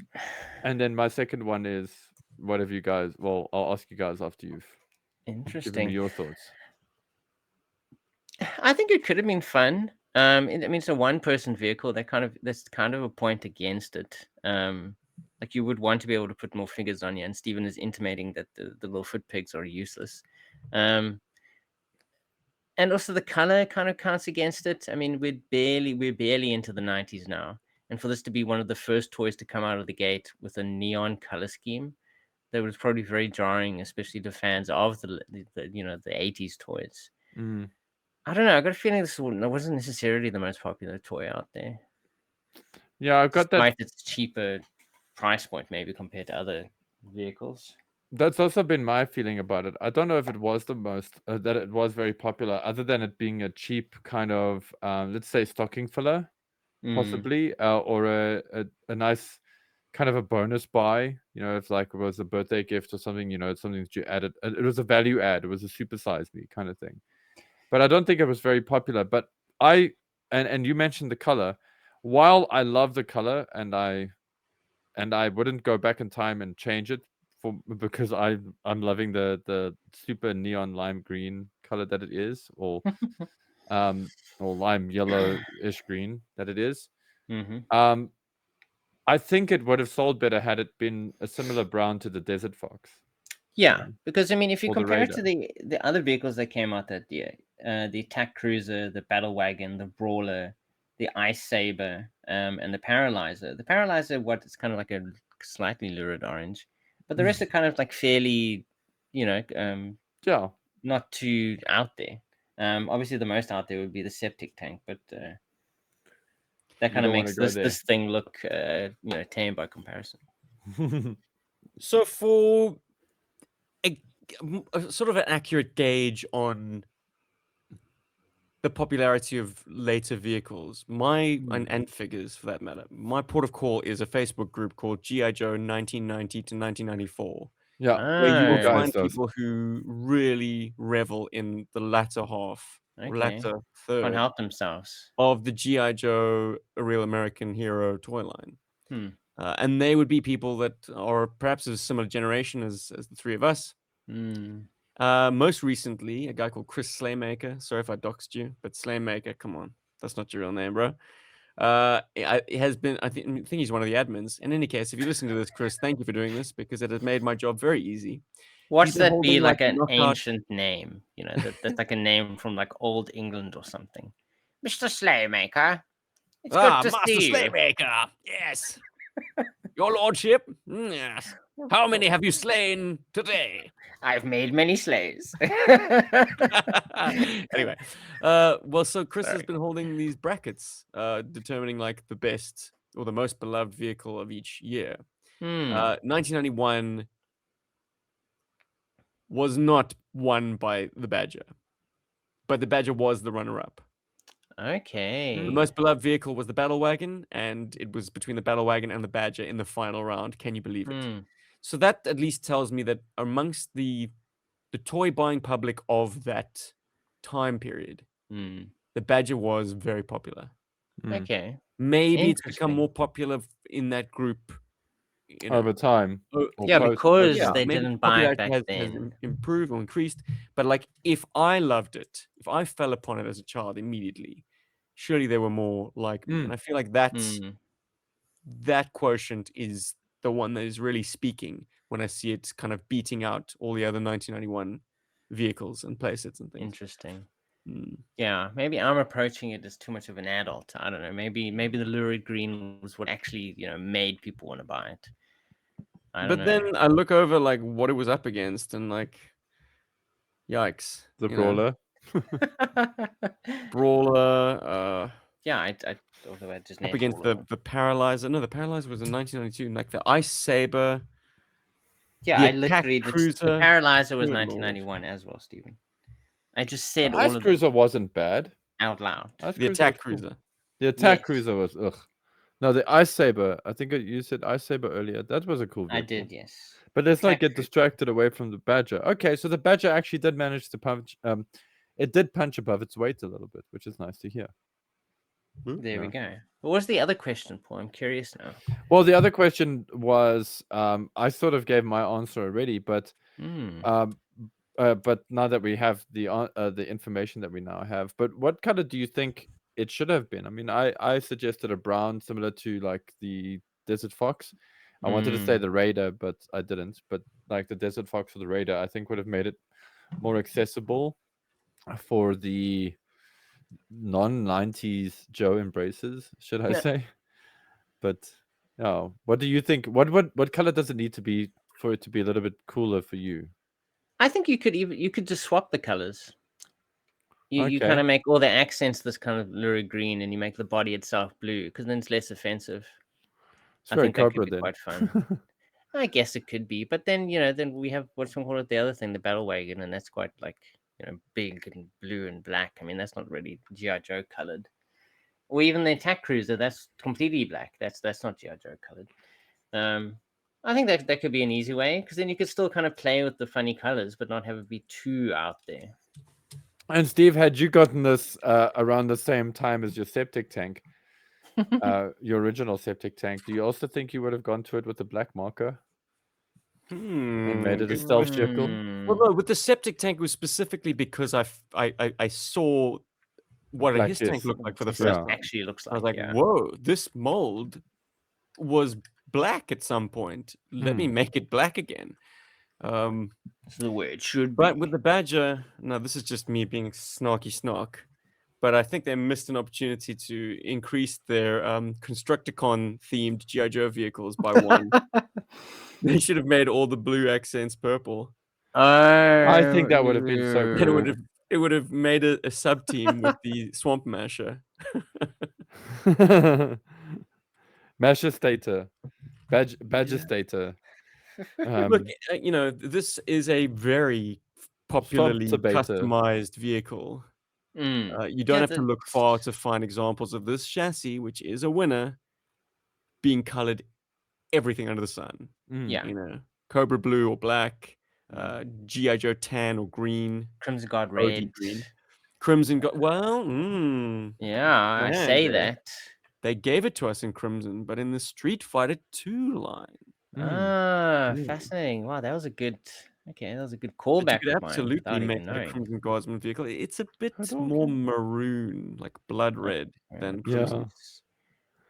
S1: and then my second one is, what have you guys? Well, I'll ask you guys after you've given me
S2: Interesting.
S1: your thoughts.
S2: I think it could have been fun. I mean, it's a one-person vehicle. That's kind of a point against it. Like you would want to be able to put more figures on you, and Stephen is intimating that the little foot pigs are useless. Um, and also the color kind of counts against it. I mean, we're barely into the 90s now, and for this to be one of the first toys to come out of the gate with a neon color scheme, that was probably very jarring, especially to fans of the 80s toys.
S1: Mm.
S2: I don't know. I got a feeling wasn't necessarily the most popular toy out there,
S1: Yeah, I've got that.
S2: despite its cheaper price point, maybe compared to other vehicles.
S1: That's also been my feeling about it. I don't know if it was the most that it was very popular, other than it being a cheap kind of let's say stocking filler,
S2: Mm.
S1: possibly, or a nice kind of a bonus buy. You know, if like it was a birthday gift or something. You know, it's something that you added. It was a value add. It was a super size me kind of thing. But I don't think it was very popular. But I and you mentioned the color. While I love the color and I wouldn't go back in time and change it because I'm loving the super neon lime green color that it is, um or lime yellowish green that it is.
S2: Hmm.
S1: Um, I think it would have sold better had it been a similar brown to the Desert Fox, you
S2: Yeah,
S1: know,
S2: because I mean, if you
S1: or the
S2: compare it
S1: Raider.
S2: to the other vehicles that came out that year, the attack cruiser, the battle wagon, the brawler, the ice saber, and the paralyzer. The paralyzer, what it's kind of like a slightly lurid orange, but the rest are kind of like fairly, you know,
S1: Yeah,
S2: not too out there. Obviously, the most out there would be the septic tank, but That
S1: You
S2: kind of
S1: don't wanna
S2: makes
S1: go there.
S2: this thing look, tame by comparison.
S3: So for a sort of an accurate gauge on the popularity of later vehicles, and figures for that matter, my port of call is a Facebook group called GI Joe 1990 to 1994,
S1: Yeah.
S3: where you will
S1: Guys,
S3: find
S1: those.
S3: people who really revel in the latter half, or
S2: Okay.
S3: latter
S2: Can't
S3: third
S2: help themselves.
S3: of the GI Joe A Real American Hero toy line.
S2: Hmm.
S3: And they would be people that are perhaps of a similar generation as the three of us.
S2: Hmm.
S3: Most recently, a guy called Chris Slaymaker. Sorry if I doxed you, but Slaymaker, come on, that's not your real name, bro. It has been. I think he's one of the admins. In any case, if you listen to this, Chris, thank you for doing this because it has made my job very easy.
S2: Watch
S3: been
S2: that be
S3: holding,
S2: like an
S3: knockout-
S2: ancient name. That's like a name from like old England or something. Mr. Slaymaker. It's good to
S3: Master
S2: see you.
S3: Slaymaker. Yes, your lordship. Yes. How many have you slain today?
S2: I've made many slays.
S3: Anyway, well, so Chris has
S2: Sorry.
S3: been holding these brackets, determining like the best or the most beloved vehicle of each year. 1991 was not won by the Badger, but the Badger was the runner-up.
S2: Okay.
S3: The most beloved vehicle was the Battle Wagon, and it was between the Battle Wagon and the Badger in the final round. Can you believe it?
S2: Hmm.
S3: So that at least tells me that amongst the toy buying public of that time period,
S2: Hmm.
S3: the Badger was very popular.
S2: Okay.
S3: Maybe it's become
S2: Interesting.
S3: more popular in that group,
S1: Over time.
S3: Oh,
S1: or
S2: Yeah,
S1: post-
S2: because
S3: yeah,
S2: they
S3: maybe
S2: didn't buy it
S3: popularity
S2: back
S3: has
S2: then.
S3: improved or increased. But like, if I loved it, if I fell upon it as a child immediately, surely there were more like me. And I feel like
S2: Hmm.
S3: that quotient is the one that is really speaking when I see it kind of beating out all the other 1991 vehicles and playsets and things.
S2: Interesting.
S3: Mm.
S2: Yeah, maybe I'm approaching it as too much of an adult. I don't know. Maybe the lurid green was what actually, made people want to buy it. I don't
S3: But
S2: know.
S3: then I look over like what it was up against, and like, yikes,
S1: The
S3: you know?
S1: brawler.
S3: Brawler,
S2: Yeah, I although I just
S3: up
S2: named
S3: against
S2: all of them.
S3: the Paralyzer. No, the Paralyzer was in 1992. Like the Ice Saber.
S2: Yeah,
S3: the
S2: I
S3: Attack
S2: literally the
S3: Cruiser.
S2: Paralyzer was
S3: Good lord.
S2: 1991 as well, Stephen. I just said
S1: The
S2: all
S1: Ice
S2: of them
S1: Cruiser wasn't bad.
S2: out loud.
S1: Ice
S3: The
S1: Cruiser
S3: Attack
S1: was cool.
S3: Cruiser.
S1: The Attack
S2: Yes.
S1: Cruiser was ugh. No, the Ice Saber. I think you said Ice Saber earlier. That was a cool vehicle.
S2: I did, yes.
S1: But let's not
S2: Attack
S1: get
S2: Cruiser.
S1: distracted away from the Badger. Okay, so the Badger actually did manage to punch. It did punch above its weight a little bit, which is nice to hear.
S2: There we
S1: Yeah.
S2: go. What was the other question, Paul? I'm curious now.
S1: Well, the other question was, I sort of gave my answer already, but now that we have the information that we now have, but what color do you think it should have been? I mean, I suggested a brown, similar to like the Desert Fox. I wanted to say the Raider, but I didn't. But like the Desert Fox or the Raider, I think would have made it more accessible for the non-90s Joe embraces, should I
S2: Yeah.
S1: say? But no, what do you think? What color does it need to be for it to be a little bit cooler for you?
S2: I think you could just swap the colors. You
S1: Okay.
S2: kind of make all the accents this kind of lurid green, and you make the body itself blue, because then it's less offensive.
S1: It's
S2: I
S1: very
S2: think that
S1: Cobra
S2: could be
S1: then.
S2: quite fun. I guess it could be, but then then we have what's we call it, the other thing, the Battle Wagon, and that's quite like big and blue and black. I mean, that's not really GI Joe colored. Or even the Attack Cruiser, that's completely black. That's not GI Joe colored. I think that could be an easy way, because then you could still kind of play with the funny colors, but not have it be too out there.
S1: And Steve, had you gotten this around the same time as your septic tank, your original septic tank, do you also think you would have gone to it with the black marker and made it a
S3: Good
S1: stealth
S3: question.
S1: vehicle?
S3: Well, no, with the septic tank was specifically because I saw what
S1: Black
S3: his tank
S1: disc.
S3: looked like for the
S2: This
S3: first
S1: Yeah.
S3: time.
S2: actually looks
S3: I was
S2: like,
S3: like,
S2: yeah.
S3: whoa, this mold was black at some point. Let me make it black again.
S2: That's the way it should
S3: But
S2: be.
S3: with the Badger, no, this is just me being snarky snark. But I think they missed an opportunity to increase their Constructicon themed GI Joe vehicles by one. They should have made all the blue accents purple.
S1: I think that would have been so
S3: And
S1: cool.
S3: it would have made a sub team with the Swamp Masher.
S1: Masher Stater. Badger
S3: Yeah.
S1: Stater.
S3: Look, this is a very
S1: Swamp
S3: popularly
S1: Debater.
S3: customized vehicle. You don't
S2: Yeah,
S3: have to look far to find examples of this chassis, which is a winner, being colored everything under the sun.
S2: yeah.
S3: Cobra blue or black, GI Joe tan or green,
S2: Crimson Guard
S3: OG
S2: red.
S3: green, crimson.
S2: Yeah, I
S3: man,
S2: say that.
S3: they gave it to us in crimson, but in the Street Fighter 2 line.
S2: Fascinating. Wow, that was a good. Okay, that was a good
S3: But you
S2: callback
S3: could
S2: of mine
S3: absolutely
S2: without
S3: make
S2: even
S3: that a
S2: knowing.
S3: Crimson Guardsman vehicle. It's a bit more
S1: Hadouken.
S3: maroon, like blood
S2: Oh,
S3: red,
S2: yeah.
S3: than
S1: Yeah.
S3: crimson.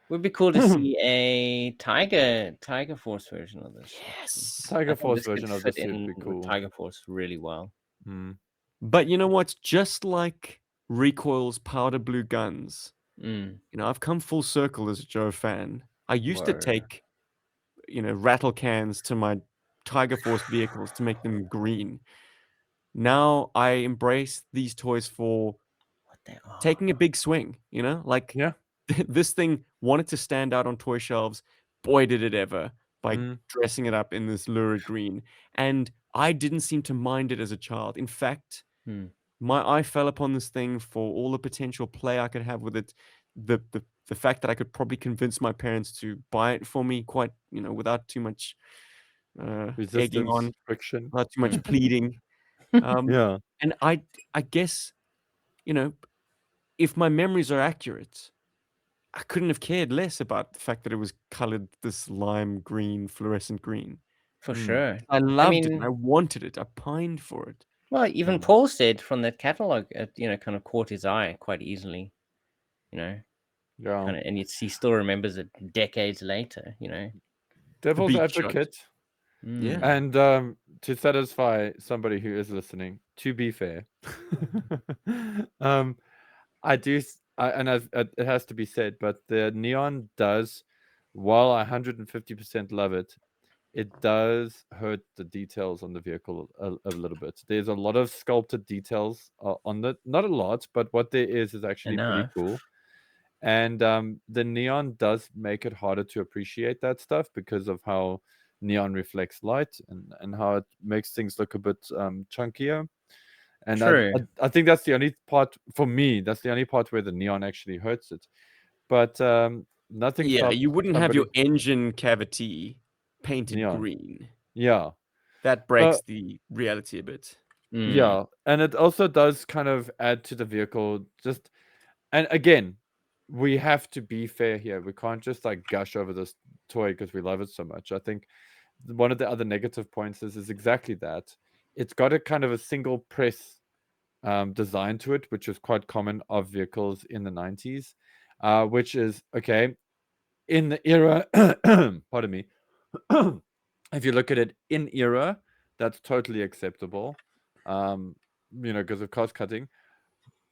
S2: Would be cool to see a Tiger Force version of this.
S3: Yes.
S1: Tiger
S2: I think
S1: Force
S2: this could
S1: version of
S2: fit
S1: this would
S2: in
S1: be
S2: with
S1: cool.
S2: Tiger Force really well.
S1: Mm.
S3: But you know what? Just like Recoil's powder blue guns, I've come full circle as a Joe fan. I used to
S2: Word.
S3: take, rattle cans to my Tiger Force vehicles to make them green. Now I embrace these toys for
S2: What they are.
S3: taking a big swing, like
S1: Yeah.
S3: this thing wanted to stand out on toy shelves. Boy, did it ever, by
S1: Mm.
S3: dressing it up in this lurid green. And I didn't seem to mind it as a child. In fact, my eye fell upon this thing for all the potential play I could have with it. The fact that I could probably convince my parents to buy it for me quite, without too much egging
S1: Resistance,
S3: on,
S1: friction.
S3: not too much pleading.
S1: Yeah.
S3: And I guess, if my memories are accurate, I couldn't have cared less about the fact that it was colored this lime green, fluorescent green.
S2: For
S1: Mm.
S2: sure.
S3: I loved it.
S2: mean-
S3: And I wanted it. I pined for it.
S2: Well, even Paul said from that catalog, it kind of caught his eye quite easily.
S1: Yeah.
S2: Kind of, and he still remembers it decades later.
S1: Devil's
S3: beat
S1: advocate.
S3: Yeah.
S1: And to satisfy somebody who is listening, to be fair, I do, it has to be said, but the Neon does, while I 150% love it, it does hurt the details on the vehicle a little bit. There's a lot of sculpted details on the, not a lot, but what there is actually pretty
S2: Enough.
S1: cool. And the Neon does make it harder to appreciate that stuff because of how Neon reflects light and how it makes things look a bit chunkier. And
S2: True.
S1: I think that's the only part, for me, that's the only part where the Neon actually hurts it. But nothing
S3: Yeah,
S1: stops
S3: you wouldn't have your
S1: somebody...
S3: engine cavity painted
S1: Neon.
S3: green.
S1: Yeah.
S3: That breaks the reality a bit.
S1: Yeah. And it also does kind of add to the vehicle. And again, we have to be fair here. We can't just like gush over this toy because we love it so much. I think one of the other negative points is exactly that. It's got a kind of a single press design to it, which was quite common of vehicles in the 90s, which is okay in the era. Pardon me. If you look at it in era, that's totally acceptable. Because of cost cutting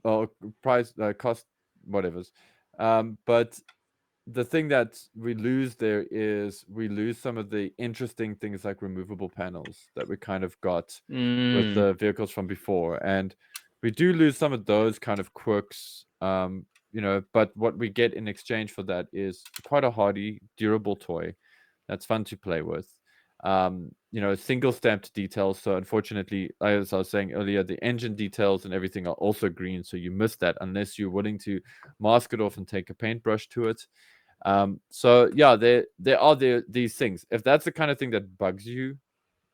S1: or price cost, whatever's. But the thing that we lose there is we lose some of the interesting things like removable panels that we kind of got with the vehicles from before, and we do lose some of those kind of quirks. But what we get in exchange for that is quite a hardy, durable toy that's fun to play with. Single stamped details. So unfortunately, as I was saying earlier, the engine details and everything are also green. So you miss that unless you're willing to mask it off and take a paintbrush to it. So yeah, there are these things. If that's the kind of thing that bugs you,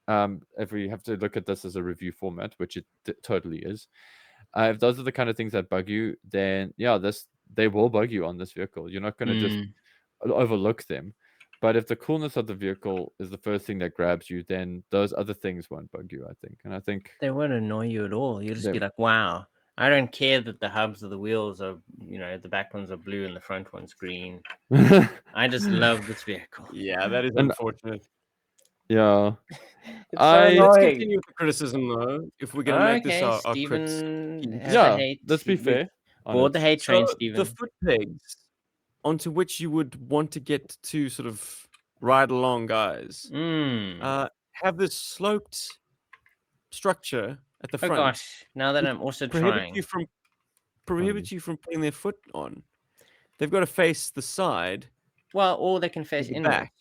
S1: if we have to look at this as a review format, which it totally is, if those are the kind of things that bug you, then yeah, they will bug you on this vehicle. You're not going to just overlook them. But if the coolness of the vehicle is the first thing that grabs you, then those other things won't bug you, I think. And I think
S2: they won't annoy you at all. You'll just be like, wow. I don't care that the hubs of the wheels are, the back ones are blue and the front one's green. I just love this vehicle.
S3: Yeah, that is unfortunate.
S1: Yeah.
S2: It's so annoying.
S3: Let's continue with the criticism, though. If we're going to make this our crit
S2: Stephen has
S1: Yeah,
S2: the hate.
S1: let's be fair.
S2: Board the hate train,
S3: So
S2: Stephen.
S3: the foot pegs onto which you would want to get to sort of ride along, guys, have this sloped structure at the
S2: Oh
S3: front.
S2: gosh! Now that I'm also trying,
S3: prohibit you from putting their foot on. they've got to face the side
S2: Well, or they can
S3: or
S2: face
S3: the
S2: inwards.
S3: back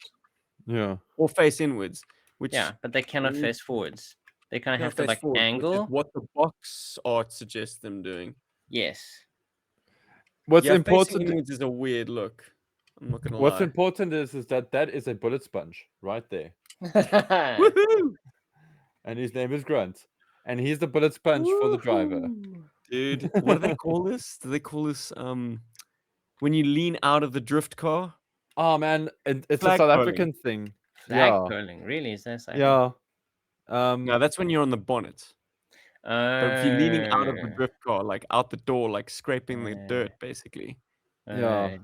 S1: Yeah.
S3: or face inwards, which
S2: Yeah, but they cannot
S3: Mm.
S2: face forwards. They kind of
S3: cannot
S2: have to
S3: face
S2: like
S3: forward, which is
S2: angle.
S3: what the box art suggests them doing.
S2: Yes.
S1: What's
S3: Yeah, facing
S1: important
S3: inwards is a weird look. I'm not gonna
S1: What's
S3: lie.
S1: important is that is a bullet sponge right there,
S3: Woohoo!
S1: and his name is Grunt, and he's the bullet sponge for the driver.
S2: Woohoo.
S3: Dude, what do they call this? Do they call this when you lean out of the drift car?
S1: Oh man, it's a
S3: Flag
S1: South
S3: pulling.
S1: African thing.
S2: Flag
S1: Yeah,
S2: pulling, really? Is that so?
S1: yeah.
S3: No, that's when you're on the bonnet. But if you're leaning out of the drift car, like out the door, like scraping the dirt, basically.
S1: Yeah.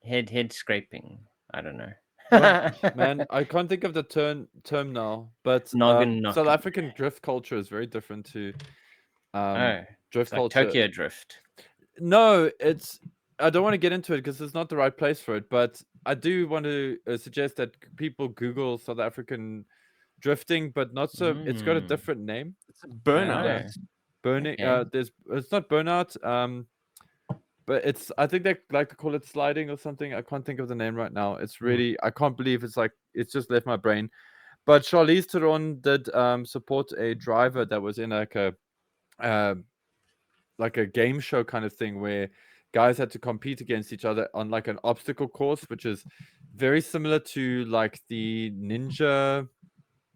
S2: Head scraping. I don't know.
S1: Man, I can't think of the term now, but
S2: Noggin
S1: South
S2: knocking.
S1: African drift culture is very different to
S2: Oh,
S1: drift
S2: it's like
S1: culture.
S2: Tokyo Drift.
S1: No, I don't want to get into it because it's not the right place for it. But I do want to suggest that people Google South African drifting, but not so. It's got a
S2: Mm.
S1: different name.
S3: It's a burnout.
S2: Oh,
S1: Burning.
S2: okay.
S1: It's not burnout. But I think they like to call it sliding or something. I can't think of the name right now. It's really, I can't believe it's just left my brain. But Charlize Theron did support a driver that was in like a game show kind of thing where guys had to compete against each other on like an obstacle course, which is very similar to like the Ninja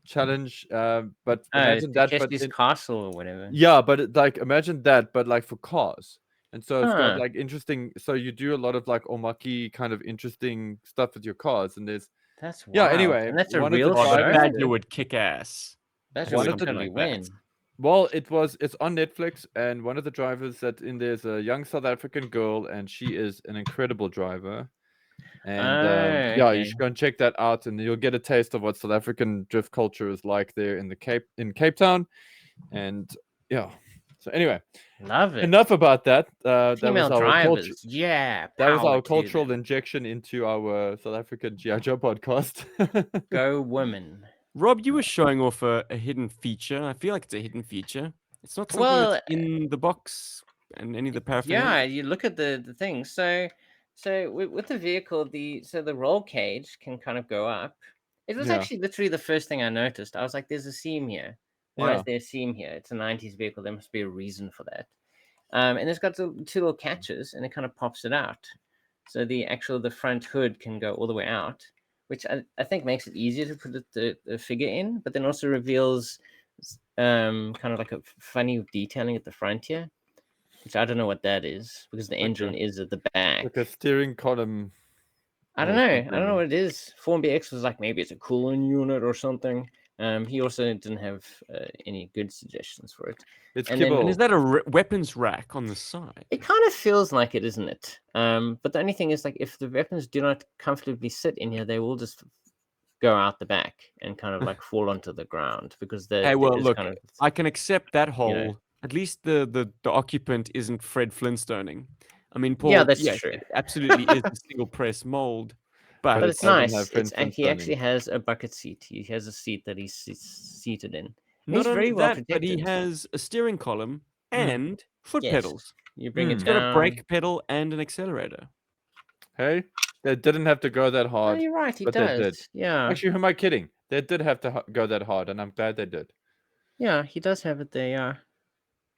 S1: Challenge. But imagine that, but
S2: Kestis Castle or whatever.
S1: yeah, but like imagine that, but like for cars. And so it's got
S2: Huh.
S1: like interesting. So you do a lot of like omaki kind of interesting stuff with your cars, and there's
S2: That's
S1: yeah.
S2: wild.
S1: Anyway,
S2: And that's a
S1: one of the
S2: real
S3: Oh, the
S1: drivers
S2: show.
S3: Badger
S1: there-
S3: would kick ass.
S2: That
S1: One
S2: should
S1: of the-
S2: totally
S3: like that.
S2: win.
S1: Well, it's on Netflix, and one of the drivers that in there's a young South African girl, and she is an incredible driver. And
S2: Oh,
S1: yeah,
S2: okay.
S1: you should go and check that out, and you'll get a taste of what South African drift culture is like there in Cape Town. And yeah, so anyway,
S2: Love it.
S1: enough about that. That
S2: Female
S1: was our
S2: drivers. Yeah.
S1: That was
S2: power
S1: our
S2: to
S1: cultural
S2: them.
S1: injection into our South African GI Joe podcast.
S2: Go women.
S3: Rob, you were showing off a hidden feature. I feel like it's a hidden feature. It's not something
S2: Well,
S3: that's in the box and any of the paraphernalia.
S2: Yeah, you look at the thing. So with the vehicle, the roll cage can kind of go up. It was
S1: Yeah.
S2: actually literally the first thing I noticed. I was like, "There's a seam here. Why
S1: Yeah.
S2: is there a seam here? It's a '90s vehicle. There must be a reason for that." And it's got two little catches, and it kind of pops it out. So the front hood can go all the way out, which I think makes it easier to put the figure in, but then also reveals kind of like a funny detailing at the front here, which I don't know what that is because the engine is at the back.
S1: Like a steering column.
S2: I don't know. I don't know what it is. Form BX was like maybe it's a cooling unit or something. He also didn't have any good suggestions for it.
S1: It's
S2: And then-
S1: kibble.
S3: And is that a weapons rack on the side?
S2: It kind of feels like it, isn't it? But the only thing is, like, if the weapons do not comfortably sit in here, they will just go out the back and kind of like fall onto the ground because they're.
S3: Hey, well, look,
S2: kind of,
S3: I can accept that whole.
S2: know.
S3: At least the occupant isn't Fred Flintstoning. I mean, Paul,
S2: Yeah, that's
S3: yes,
S2: true.
S3: it absolutely is a single press mold,
S1: But
S2: but
S1: it
S2: it's
S1: doesn't
S2: nice.
S1: have Fred
S2: And he
S1: Flintstoning.
S2: actually has a bucket seat. He has a seat that he's seated in.
S3: not
S2: He's
S3: only
S2: very well
S3: that, but he
S2: protected.
S3: has a steering column
S2: Mm.
S3: and foot
S2: Yes.
S3: pedals.
S2: You bring it
S3: He's
S2: down.
S3: got a brake pedal and an accelerator.
S1: Hey, they didn't have to go that
S2: Oh,
S1: hard.
S2: you're right. He
S1: but they did.
S2: does. Yeah.
S1: Actually, who am I kidding? They did have to go that hard, and I'm glad they did.
S2: Yeah, he does have it there. Yeah.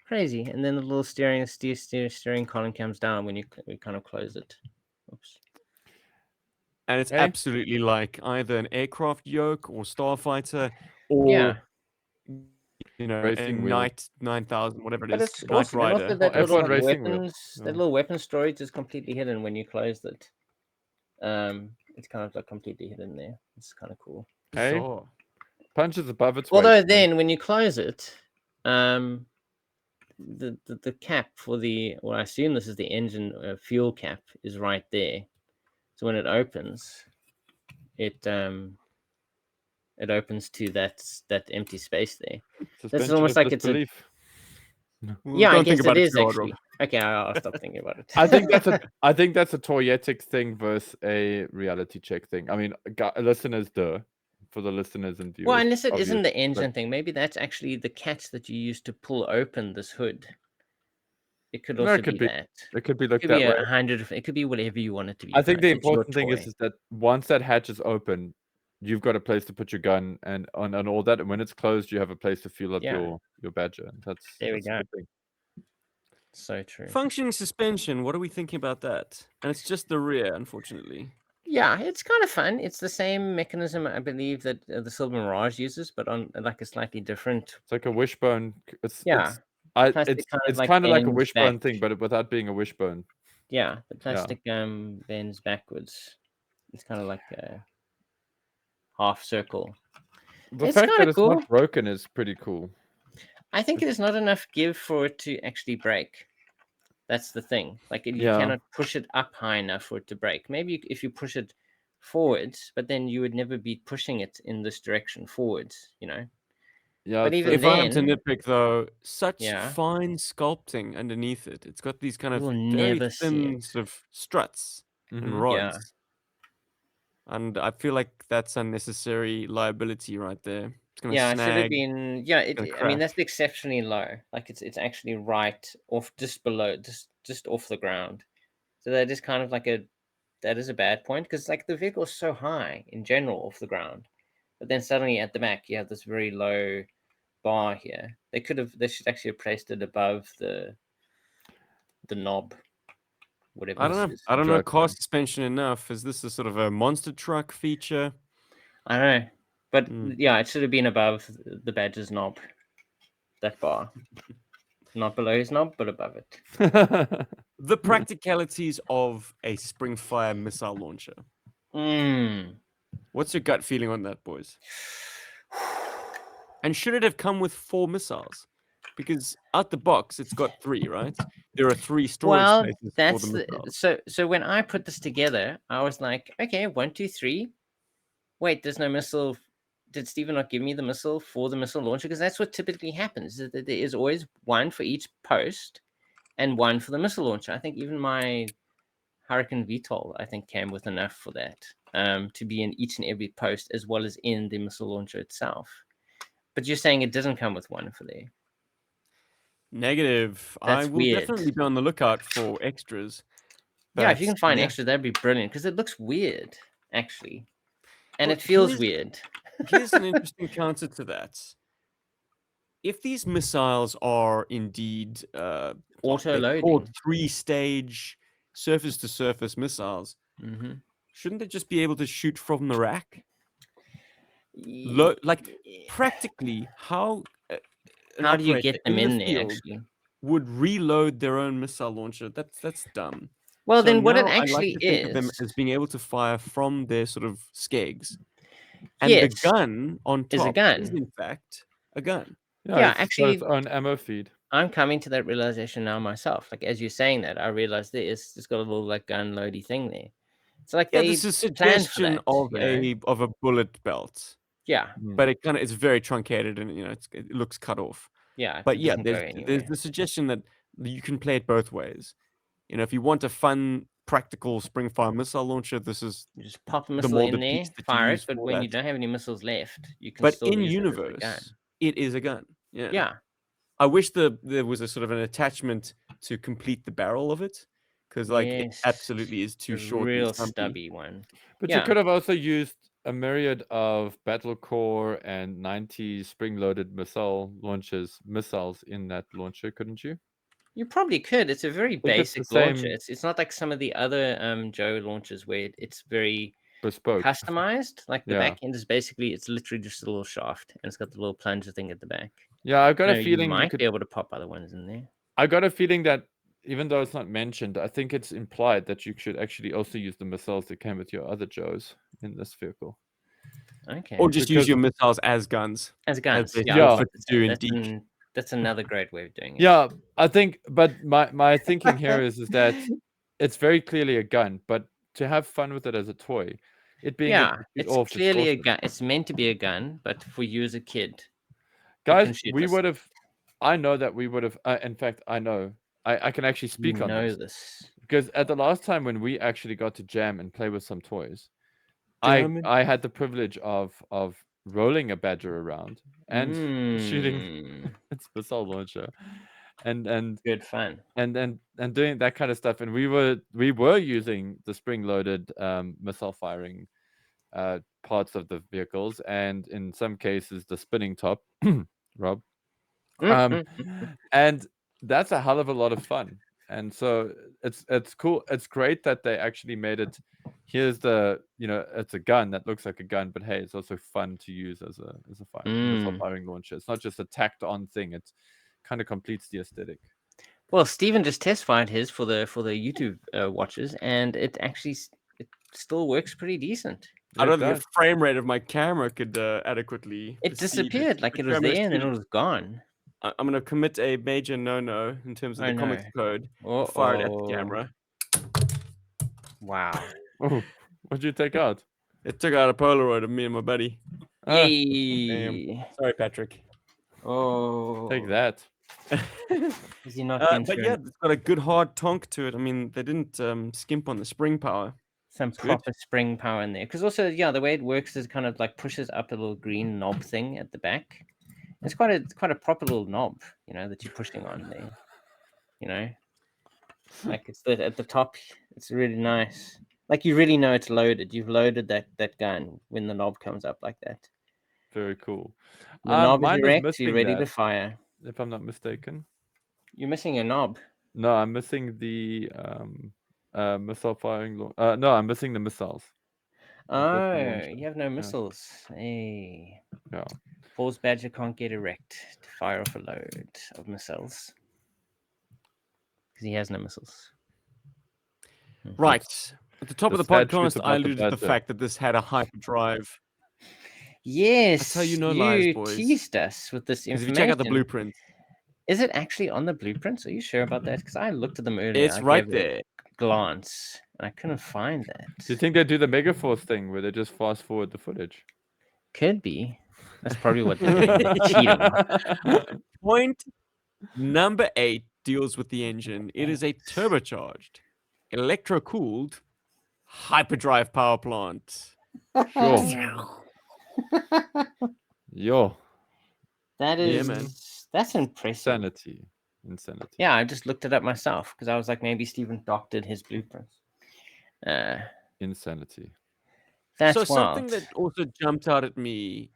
S2: Crazy. And then the little steering column comes down when you kind of close it. Oops.
S3: And it's
S1: Hey.
S3: absolutely like either an aircraft yoke or starfighter or
S2: Yeah.
S3: you know,
S1: Racing
S3: a
S1: wheel.
S3: Knight 9000, whatever it
S2: But
S3: is,
S2: it's
S3: Knight
S2: awesome. And also
S3: Rider.
S2: that
S1: Or
S2: little
S1: F1 racing wheel.
S2: weapons,
S1: Yeah.
S2: that little weapon storage is completely hidden when you close it. It's kind of like completely hidden there. It's kind of cool.
S1: Hey,
S3: Bizarre.
S1: punches above its
S2: Although
S1: weight. man.
S2: then when you close it, the cap for I assume this is the engine fuel cap is right there. So when it opens, it opens to that empty space there.
S1: Suspension
S2: almost
S1: of
S2: like it's a-
S1: disbelief.
S3: Well,
S2: Yeah, I
S3: don't think
S2: guess
S3: about
S2: it
S3: it
S2: is
S3: too hard,
S2: actually.
S3: Rob.
S2: Okay, I'll stop thinking about it.
S1: I think that's a toyetic thing versus a reality check thing. I mean, listeners, for the listeners and viewers.
S2: Well, unless it
S1: obvious,
S2: isn't the
S1: but-
S2: engine thing, maybe that's actually the catch that you use to pull open this hood. It could
S1: No,
S2: also
S1: it could
S2: be
S1: be.
S2: that.
S1: It could be
S2: It
S1: looked
S2: could be
S1: that way.
S2: 100. It could be whatever you want it to be.
S1: I think the
S2: It's your
S1: important thing
S2: toy.
S1: is that once that hatch is open, you've got a place to put your gun and all that, and when it's closed, you have a place to fuel up
S2: Yeah.
S1: your badger. That's
S2: There we
S1: a
S2: go.
S1: good thing.
S2: So true.
S3: Functioning suspension. What are we thinking about that? And it's just the rear, unfortunately.
S2: Yeah, it's kind of fun. It's the same mechanism, I believe, that the Silver Mirage uses, but on like a slightly different.
S1: It's like a wishbone.
S2: Yeah, plastic kind of
S1: it's
S2: like
S1: kind of like a
S2: bends
S1: wishbone
S2: back.
S1: thing, but without being a wishbone.
S2: Yeah, the plastic bends backwards. It's kind of like a half circle.
S1: The
S2: It's
S1: fact
S2: kind
S1: that
S2: of
S1: it's
S2: cool.
S1: not broken is pretty cool.
S2: I think there's not enough give for it to actually break. That's the thing. Like you
S1: Yeah.
S2: cannot push it up high enough for it to break. Maybe if you push it forwards, but then you would never be pushing it in this direction forwards,
S1: Yeah,
S2: But
S1: it's
S2: even
S3: If I am to
S2: then,
S3: nitpick, though, such
S2: yeah,
S3: fine sculpting underneath it. It's got these kind
S2: you
S3: of
S2: will
S3: very
S2: never see
S3: thin
S2: it.
S3: sort of struts and
S1: Mhm.
S2: Yeah.
S3: rods. And I feel like that's unnecessary liability right there. It's going to
S2: Yeah, it should have
S3: snag.
S2: been. Yeah,
S3: gonna
S2: I mean
S3: crack.
S2: that's exceptionally low. Like it's actually right off, just below, just off the ground. So that is kind of like that is a bad point because like the vehicle is so high in general off the ground, but then suddenly at the back you have this very low bar here. They should actually have placed it above the knob, whatever
S3: I
S2: this
S3: don't know.
S2: is.
S3: I don't know
S1: Joke,
S3: car
S1: man.
S3: suspension enough. Is this a sort of a monster truck feature?
S2: I don't know, but
S3: Mm.
S2: yeah, it should have been above the Badger's knob. That bar, not below his knob, but above it.
S3: The practicalities of a Springfire missile launcher.
S2: Mm.
S3: What's your gut feeling on that, boys? And should it have come with 4 missiles? Because out the box, it's got 3, right? There are 3 storage
S2: Well,
S3: spaces for
S2: that's
S3: the missiles.
S2: so when I put this together, I was like, okay, 1, 2, 3. Wait, there's no missile. Did Steven not give me the missile for the missile launcher? Because that's what typically happens. Is that there is always one for each post and one for the missile launcher. I think even my Hurricane VTOL, I think, came with enough for that to be in each and every post as well as in the missile launcher itself. But you're saying it doesn't come with one for there.
S3: Negative.
S2: That's
S3: I will
S2: weird.
S3: definitely be on the lookout for extras.
S2: Yeah, if you
S3: but
S2: can find
S3: yeah.
S2: extra, that'd be brilliant because it looks weird, actually. And
S3: Well,
S2: it feels
S3: here's-
S2: weird.
S3: Here's an interesting counter to that. If these missiles are indeed
S2: Auto
S3: they're called
S2: loading.
S3: 3-stage surface-to-surface missiles,
S2: Mm-hmm.
S3: shouldn't they just be able to shoot from the rack? Practically, how an
S2: How do you
S3: operator
S2: get them
S3: in
S2: in
S3: the
S2: there,
S3: field
S2: actually?
S3: would reload their own missile launcher? That's dumb.
S2: Well,
S3: So
S2: then what it
S3: now I like
S2: actually
S3: to think of them
S2: is
S3: as being able to fire from their sort of skegs. And the
S2: yes,
S3: gun on
S2: is a
S3: top is
S2: gun.
S3: in fact a gun.
S2: Yeah,
S1: it's got
S2: actually,
S1: its own ammo feed.
S2: I'm coming to that realization now myself. Like as you're saying that, I realized it's got a little like gun loady thing there. It's like
S3: Yeah,
S2: they
S3: this is a
S2: planned for
S3: suggestion
S2: that,
S3: of
S2: you know?
S3: a bullet belt,
S2: Yeah,
S3: but it's very truncated and it looks cut off.
S2: yeah.
S3: But
S2: It
S3: yeah,
S2: doesn't go
S3: there's
S2: anywhere.
S3: the suggestion that you can play it both ways. If you want a fun, practical Springfire missile launcher, this is
S2: You just pop a
S3: the
S2: missile in
S3: molded
S2: there,
S3: piece that you
S2: fire it,
S3: use
S2: but
S3: for
S2: when you
S3: that.
S2: don't have any missiles left, you can
S3: But
S2: still
S3: in
S2: use it as a gun.
S3: universe, it is a gun. Yeah.
S2: Yeah,
S3: I wish there was a sort of an attachment to complete the barrel of it, because it
S2: yes,
S3: absolutely is too
S2: a
S3: short
S2: real
S3: and stumpy.
S2: stubby one.
S1: But
S2: Yeah.
S1: you could have also used a myriad of battle core and 90 spring-loaded missiles in that launcher, couldn't you?
S2: You probably could. It's a very
S1: think it's the
S2: basic launcher.
S1: same-
S2: It's not like some of the other Joe launchers where it's very
S1: Bespoke.
S2: customized. Like the
S1: Yeah.
S2: back end is basically it's literally just a little shaft and it's got the little plunger thing at the back.
S1: Yeah, I've got
S2: No,
S1: a feeling
S2: you
S1: you
S2: might
S1: could.
S2: be able to pop other ones in there.
S1: I got a feeling that even though it's not mentioned, I think it's implied that you should actually also use the missiles that came with your other Joes in this vehicle.
S2: Okay.
S3: Or just use
S1: Because-
S3: your missiles as guns.
S2: As guns.
S3: they
S2: Yeah,
S1: Yeah.
S2: I was
S3: often
S2: about to say,
S3: do in
S2: that's,
S3: Deke.
S2: that's another great way of doing it.
S1: Yeah, I think, but my thinking here is that it's very clearly a gun, but to have fun with it as a toy, it being
S2: Yeah,
S1: a
S2: it's
S1: off,
S2: clearly a
S1: awesome.
S2: gun. It's meant to be a gun, but for you as a kid,
S1: Guys,
S2: shoot
S1: we
S2: this.
S1: would have. I know that we would have. In fact, I know. I can actually speak
S2: you
S1: on
S2: know
S1: this
S2: this.
S1: because at the last time when we actually got to jam and play with some toys,
S3: Damn it.
S1: I had the privilege of rolling a badger around and shooting
S2: Mm.
S1: its missile launcher, and doing that kind of stuff. And we were using the spring-loaded missile firing parts of the vehicles, and in some cases the spinning top, Rob. And that's a hell of a lot of fun. And so it's cool. It's great that they actually made it. Here's the, it's a gun that looks like a gun, but hey, it's also fun to use as a missile firing launcher. It's not just a tacked on thing. It kind of completes the aesthetic.
S2: Well, Stephen just testified his for the YouTube watchers, and it still works pretty decent.
S3: I don't think the frame rate of my camera could adequately.
S2: It disappeared, like it was there and then it was gone.
S3: I'm going to commit a major no-no in terms of the comics code. Fired at the camera.
S2: Wow.
S1: Oh, what'd you take out?
S3: It took out a Polaroid of me and my buddy.
S2: Yay.
S3: Sorry, Patrick.
S2: Oh.
S1: Take that.
S2: Is he not
S3: but yeah, it's got a good hard tonk to it. I mean, they didn't skimp on the spring power.
S2: Some proper spring power in there. Because also, the way it works is kind of like pushes up a little green knob thing at the back. It's quite a proper little knob, that you're pushing on there. Like it's at the top. It's really nice. Like you really know it's loaded. You've loaded that gun when the knob comes up like that.
S1: Very cool.
S2: The knob is erect. You're ready to fire.
S1: If I'm not mistaken.
S2: You're missing a knob.
S1: No, I'm missing the missile firing. No, I'm missing the missiles.
S2: Oh, you have no missiles. Yeah. Hey.
S1: Yeah.
S2: Paul's Badger can't get erect to fire off a load of missiles because he has no missiles.
S3: Right. At the top of the podcast, I alluded to the fact that this had a hyperdrive.
S2: Yes.
S3: That's how you know lies, boys.
S2: Teased us with this information.
S3: If you check out the blueprint.
S2: Is it actually on the blueprints? Are you sure about that? Because I looked at them earlier.
S3: It's right there.
S2: Glance, and I couldn't find that.
S1: Do you think they do the Megaforce thing where they just fast forward the footage?
S2: Could be. That's probably what they're cheating.
S3: Point number 8 deals with the engine. It is a turbocharged, electro-cooled hyperdrive power plant.
S1: Sure. Yo.
S2: That is. Yeah, man. That's impressive.
S1: Insanity.
S2: Yeah, I just looked it up myself because I was like, maybe Stephen doctored his blueprints.
S1: Insanity.
S2: That's
S3: so
S2: wild.
S3: Something that also jumped out at me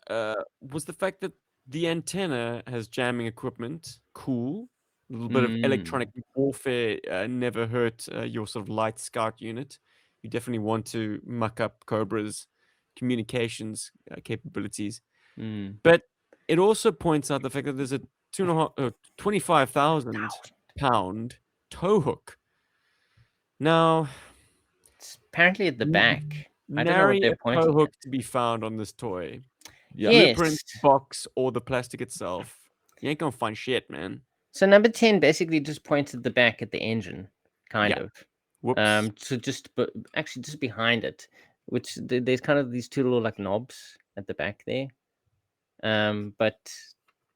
S3: was the fact that the antenna has jamming equipment. Cool. A little bit of electronic warfare never hurt your sort of light scout unit. You definitely want to muck up Cobra's communications capabilities. But it also points out the fact that there's a 25,000 pound tow hook. Now,
S2: it's apparently at the back. I don't know what they're pointing
S3: tow hook to be found on this toy.
S1: Yeah.
S3: Blueprint, box, or the plastic itself. You ain't gonna find shit, man.
S2: So number 10 basically just points at the back at the engine, kind of.
S3: Whoops.
S2: So just behind it, which there's kind of these two little like knobs at the back there. But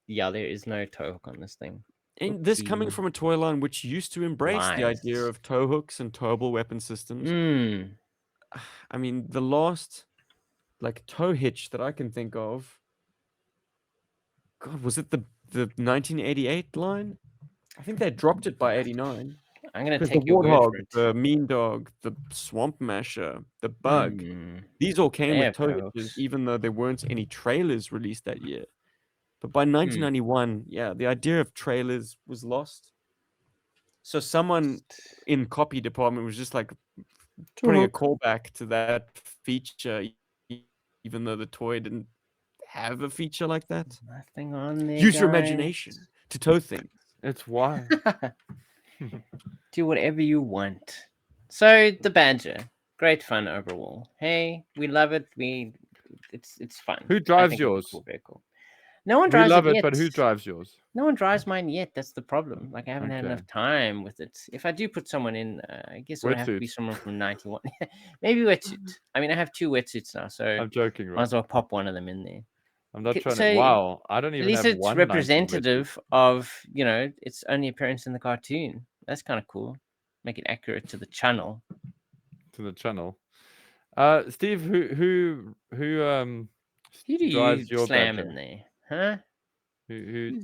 S2: yeah, there is no tow hook on this thing.
S3: And this coming from a toy line which used to embrace the idea of tow hooks and towable weapon systems. I mean, the last like tow hitch that I can think of. God, was it the 1988 line? I think they dropped it by 89.
S2: I'm gonna take your word for it.
S3: The Mean Dog, the Swamp Masher, the Bug. These all came with tow hitches, even though there weren't any trailers released that year. But by 1991, the idea of trailers was lost. So someone in copy department was just like putting a callback to that feature, even though the toy didn't have a feature like that.
S2: Nothing on there.
S3: Use your imagination to tow things.
S1: It's wild.
S2: Do whatever you want. So the Badger, great fun overall. Hey, we love it. It's fun.
S1: Who drives yours?
S2: Cool vehicle. No one drives
S1: it. We love
S2: it,
S1: it, but who drives yours?
S2: No one drives mine yet. That's the problem. Like I haven't had enough time with it. If I do put someone in, I guess it would have to be someone from 91. Maybe wetsuit. I mean, I have 2 wetsuits now, so
S1: I'm joking. Right?
S2: Might as well pop one of them in there.
S1: I'm not trying to. Wow, I don't even.
S2: At least
S1: have
S2: it's
S1: one
S2: representative of its only appearance in the cartoon. That's kind of cool. Make it accurate to the channel.
S1: Steve, who
S2: do
S1: drives
S2: you
S1: your
S2: slam
S1: Badger?
S2: in there? Huh?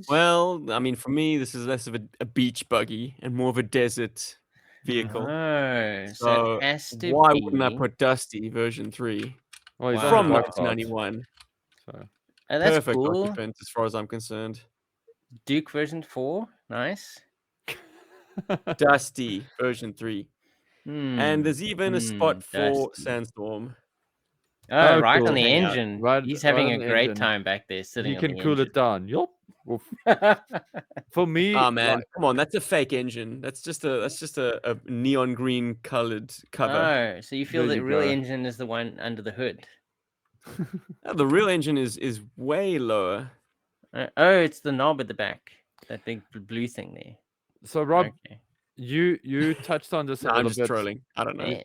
S3: Well, I mean, for me, this is less of a beach buggy and more of a desert vehicle.
S2: Oh, so
S3: So
S2: it has to
S3: why
S2: be.
S3: wouldn't I put Dusty version 3
S1: Well, he's
S2: Wow.
S1: on the
S3: from
S1: black card,
S3: 1991?
S1: so
S2: Oh, that's
S3: Perfect
S2: cool.
S3: occupant as far as I'm concerned.
S2: Duke version 4. Nice.
S3: Dusty version 3. And there's even a spot for
S2: Dusty.
S3: Sandstorm.
S2: Oh,
S1: Oh,
S2: right
S1: cool.
S2: on the
S3: Hang out.
S2: engine.
S1: Right-
S2: He's
S1: right
S2: having
S1: on
S2: a
S1: the
S2: great
S1: engine.
S2: time back there sitting
S1: He
S2: on
S1: can
S2: the
S1: cool
S2: engine.
S1: it down. Yup. Oof. For me,
S3: Oh man,
S1: like,
S3: come on, that's a fake engine. That's just a neon green colored cover.
S2: Oh, so you feel
S1: There
S2: the
S1: you
S2: real
S1: go.
S2: engine is the one under the hood.
S3: The real engine is way lower.
S2: Oh, it's the knob at the back. That big blue thing there.
S1: so Rob,
S2: Okay.
S1: you touched on this a
S3: No, I'm
S1: little
S3: just
S1: bit.
S3: trolling. I don't know.
S2: Yeah.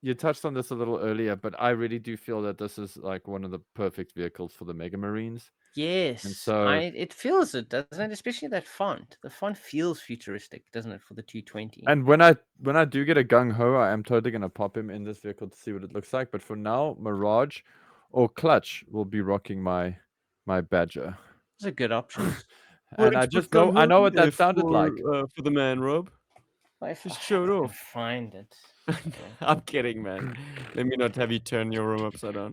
S1: You touched on this a little earlier, but I really do feel that this is like one of the perfect vehicles for the Mega Marines.
S2: Yes.
S1: so-
S2: it feels it, doesn't it? Especially that font. The font feels futuristic, doesn't it, for the 220?
S1: And when I do get a gung ho, I am totally gonna pop him in this vehicle to see what it looks like. But for now, Mirage or Clutch will be rocking my Badger.
S2: It's a good option.
S1: And I just know I know what that sounded like.
S3: For the man, Rob.
S2: If
S3: Just
S2: I
S3: show it
S2: can
S3: off.
S2: find it.
S3: I'm kidding, man. Let me not have you turn your room upside down.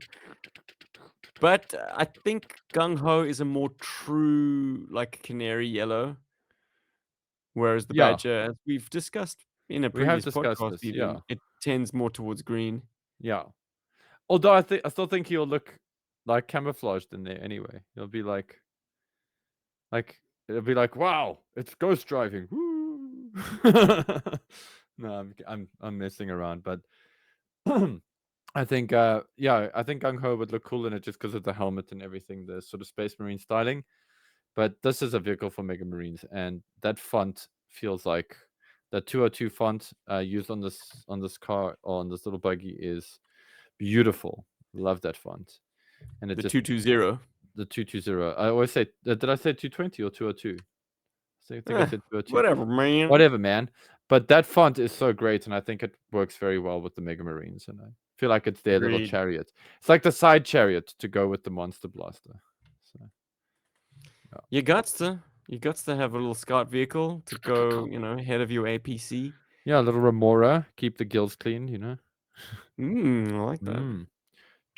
S3: But I think Gung Ho is a more true, like canary yellow, whereas the
S1: Yeah.
S3: Badger, as we've discussed in a
S1: We have
S3: previous
S1: discussed
S3: podcast,
S1: this,
S3: even
S1: yeah.
S3: it tends more towards green.
S1: Yeah. Although I still think he'll look like camouflaged in there anyway. He'll be like it'll be like, wow, it's ghost driving. Woo! No, I'm messing around, but I think I think Gung Ho would look cool in it just because of the helmet and everything, the sort of Space Marine styling. But this is a vehicle for Mega Marines, and that font feels like the 202 font used on this car or on this little buggy is beautiful. Love that font. And it
S3: The
S1: just
S3: 220.
S1: the 220. I always say, did I say 220 or 202? I think I said 202.
S3: Whatever, man.
S1: Whatever, man. But that font is so great, and I think it works very well with the Mega Marines. And I feel like it's their little
S3: Agreed.
S1: chariot. It's like the side chariot to go with the Monster Blaster. So,
S3: You got to have a little scout vehicle to go, ahead of your APC.
S1: yeah, a little Remora, keep the gills clean,
S3: I like that.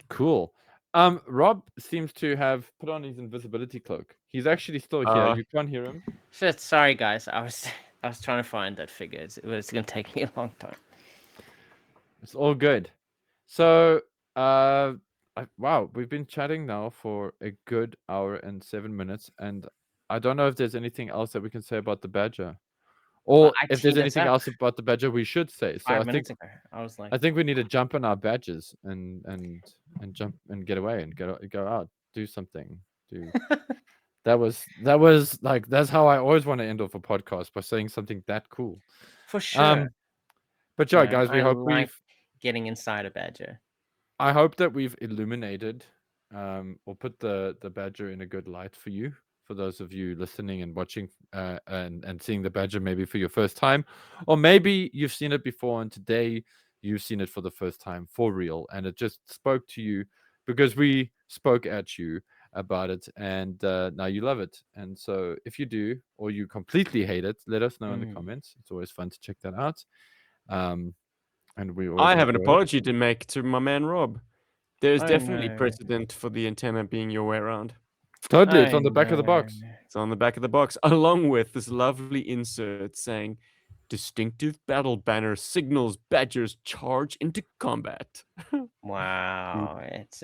S1: Cool. Rob seems to have put on his invisibility cloak. He's actually still here. You can't hear him.
S2: Shit, sorry guys. I was trying to find that figure. It's gonna take me a long time.
S1: It's all good. So, wow, we've been chatting now for a good hour and 7 minutes, and I don't know if there's anything else that we can say about the Badger, or
S2: I
S1: if there's
S2: teed us
S1: anything
S2: up
S1: else about the Badger we should say. So
S2: 5 minutes ago. I was like,
S1: I think we need to jump on our badges and jump and get away and go out, do something. That was like that's how I always want to end off a podcast, by saying something that cool.
S2: for sure.
S1: But yeah,
S2: No,
S1: guys, we
S2: I
S1: hope
S2: like getting inside a Badger.
S1: I hope that we've illuminated or put the Badger in a good light for you, for those of you listening and watching and seeing the Badger maybe for your first time, or maybe you've seen it before and today you've seen it for the first time for real, and it just spoke to you because we spoke at you about it, and now you love it. And so if you do, or you completely hate it, let us know in the comments. It's always fun to check that out. And we always
S3: I have an
S1: enjoy it.
S3: apology to make to my man Rob. There's
S2: Oh,
S3: definitely
S2: no.
S3: precedent for the antenna being your way around.
S1: Totally, it's
S2: I
S1: on the back of the box.
S2: know.
S3: It's on the back of the box, along with this lovely insert saying, "Distinctive battle banner signals Badgers charge into combat."
S2: Wow, it's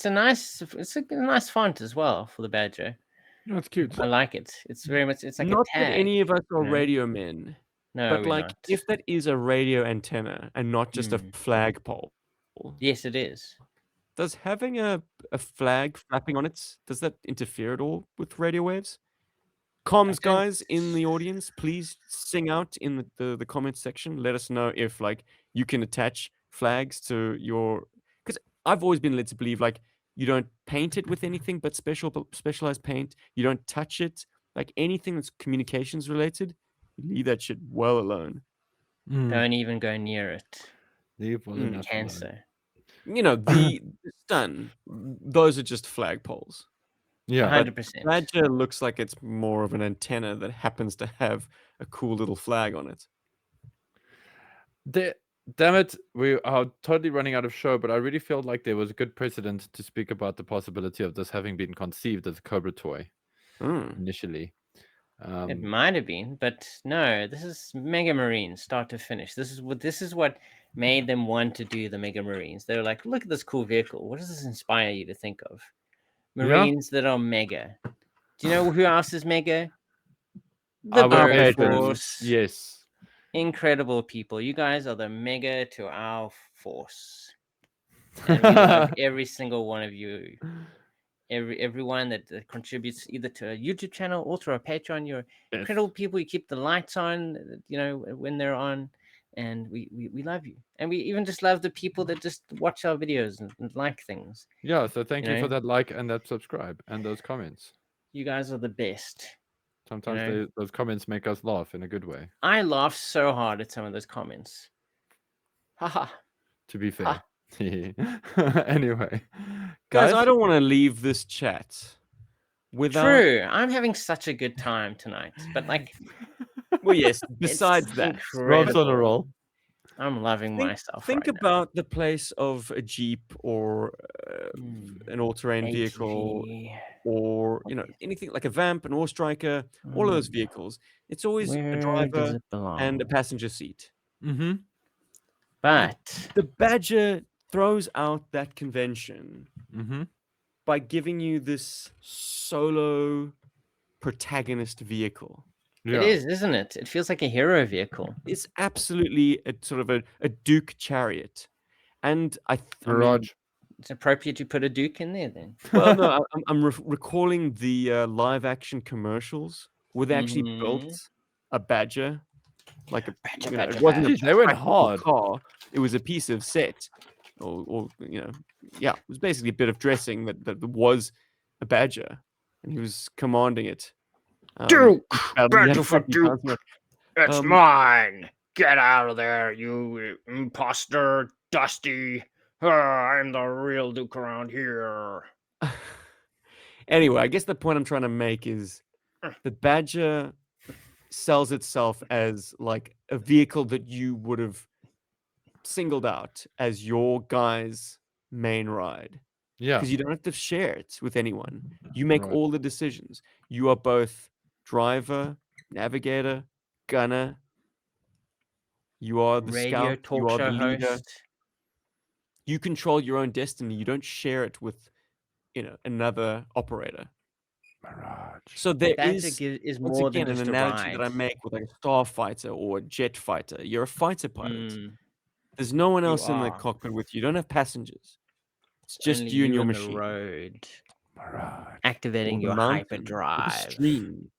S2: a nice font as well for the Badger.
S1: That's cute.
S2: I like it. It's very much. It's like
S3: Not
S2: a tag.
S3: that any of us are
S2: no?
S3: radio men,
S2: No,
S3: but
S2: we're
S3: like
S2: not.
S3: if that is a radio antenna and not just a flagpole,
S2: Yes, it is.
S3: does having a flag flapping on it, does that interfere at all with radio waves? Comms
S2: don't-
S3: guys in the audience, please sing out in the comment section. Let us know if like you can attach flags to your, because I've always been led to believe like you don't paint it with anything but specialized paint. You don't touch it, like anything that's communications related. You leave that shit well alone.
S2: Don't even go near it.
S1: Leave well enough alone.
S2: Cancer.
S3: The stun, those are just flagpoles.
S1: Yeah.
S2: 100%.
S3: Badger looks like it's more of an antenna that happens to have a cool little flag on it.
S1: Damn it, we are totally running out of show, but I really felt like there was a good precedent to speak about the possibility of this having been conceived as a Cobra toy
S3: Mm.
S1: initially.
S2: It might have been, but no. This is Mega Marines, start to finish. This is what made them want to do the Mega Marines. They were like, look at this cool vehicle. What does this inspire you to think of?
S1: Yeah.
S2: Marines that are mega. Do you know who else is mega? The
S1: Our
S2: Bird
S3: patrons.
S2: Force.
S1: Yes.
S2: Incredible people. You guys are the mega to our force. And we love every single one of you. Everyone that contributes either to a YouTube channel or to our Patreon. You're
S1: Yes.
S2: incredible people. You keep the lights on, when they're on. And we love you. And we even just love the people that just watch our videos and like things.
S1: Yeah, so thank you for
S2: know?
S1: that like and that subscribe and those comments.
S2: You guys are the best.
S1: Sometimes those comments make us laugh in a good way,
S2: I laugh so hard at some of those comments. Haha.
S1: to be fair. Anyway,
S3: Guys, I don't want to leave this chat without.
S2: True. I'm having such a good time tonight. But like,
S3: Well, yes.
S2: it's
S3: Besides that,
S1: Rob's on a
S2: incredible.
S1: roll.
S2: I'm loving myself.
S3: think
S2: right
S3: about the place of a Jeep or
S2: now.
S3: an all-terrain vehicle,
S2: ATV.
S3: or anything like a Vamp, an Ore Striker, all of those vehicles. It's always a
S2: Where does
S3: driver
S2: it belong?
S3: and a passenger seat.
S1: Mm-hmm.
S2: But
S3: The Badger throws out that convention
S1: Mm-hmm.
S3: by giving you this solo protagonist vehicle.
S1: Yeah.
S2: it is, isn't it? It feels like a hero vehicle.
S3: It's absolutely a sort of a Duke chariot, and I mean,
S1: Mirage.
S2: It's appropriate you put a Duke in there then.
S3: well, no, I'm recalling the live-action commercials where they actually
S2: Mhm.
S3: built a Badger, like
S2: Badger,
S3: it
S2: Badger,
S3: wasn't a
S1: Jeez, they went
S3: practical
S1: hard.
S3: car; it was a piece of set, or yeah, it was basically a bit of dressing that was a Badger, and he was commanding it.
S4: Duke!
S3: badly. He had a
S4: Bedford
S3: funky
S4: Duke!
S3: sound like,
S4: It's
S3: Um,
S4: mine! Get out of there, you imposter, Dusty! I'm the real Duke around here.
S3: Anyway, I guess the point I'm trying to make is the Badger sells itself as like a vehicle that you would have singled out as your guy's main ride,
S1: Yeah.
S3: because you don't have to share it with anyone. You make
S1: Right.
S3: all the decisions. You are both driver, navigator, gunner. You are the
S2: Radio
S3: scout. You
S2: talk
S3: are
S2: show
S3: the leader.
S2: host.
S3: You control your own destiny. You don't share it with, another operator.
S1: Mirage.
S3: So there
S2: Badger
S3: is
S2: is
S3: once
S2: more
S3: again
S2: than
S3: an
S2: just a
S3: analogy
S2: ride.
S3: that I make with like a starfighter or a jet fighter. You're a fighter pilot.
S2: Mm,
S3: There's no one
S2: you
S3: else in the
S2: are.
S3: cockpit with you. You don't have passengers. It's just
S2: Only
S3: you and your
S2: the
S3: machine.
S2: road.
S1: Mirage.
S2: Activating
S3: Or the
S2: your
S3: mountain, or the
S2: hyperdrive.
S3: stream,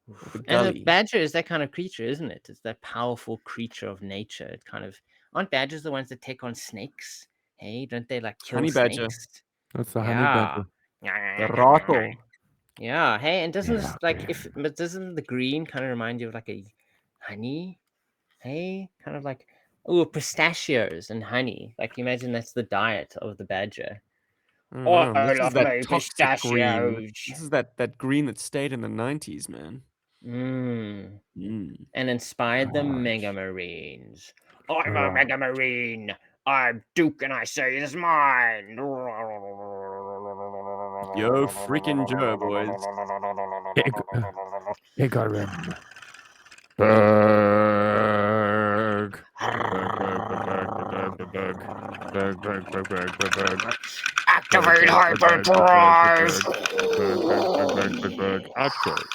S3: or the
S2: And
S3: gully.
S2: the badger is that kind of creature, isn't it? It's that powerful creature of nature. It kind of aren't badgers the ones that take on snakes? Hey, don't they like kill
S3: Honey badger.
S2: snakes?
S1: That's the honey
S2: Yeah.
S1: badger.
S3: The rattle.
S2: Yeah. Hey, and doesn't this
S1: Yeah,
S2: like but doesn't the green kind of remind you of like a honey? Hey, kind of like pistachios and honey. Like imagine that's the diet of the badger.
S3: I don't know.
S4: I
S3: This is
S4: love
S3: that
S4: my
S3: toxic green.
S4: pistachios.
S3: This is that green that stayed in the 90s, man.
S2: Mm.
S3: Mm.
S2: And inspired the
S1: Mirage.
S2: Mega Marines.
S4: I'm a Mega Marine. I'm Duke and I say it's mine.
S3: Yo, freaking Joe, boys.
S1: Igarim. Berg.
S4: Activate hyperdrive.
S1: Active.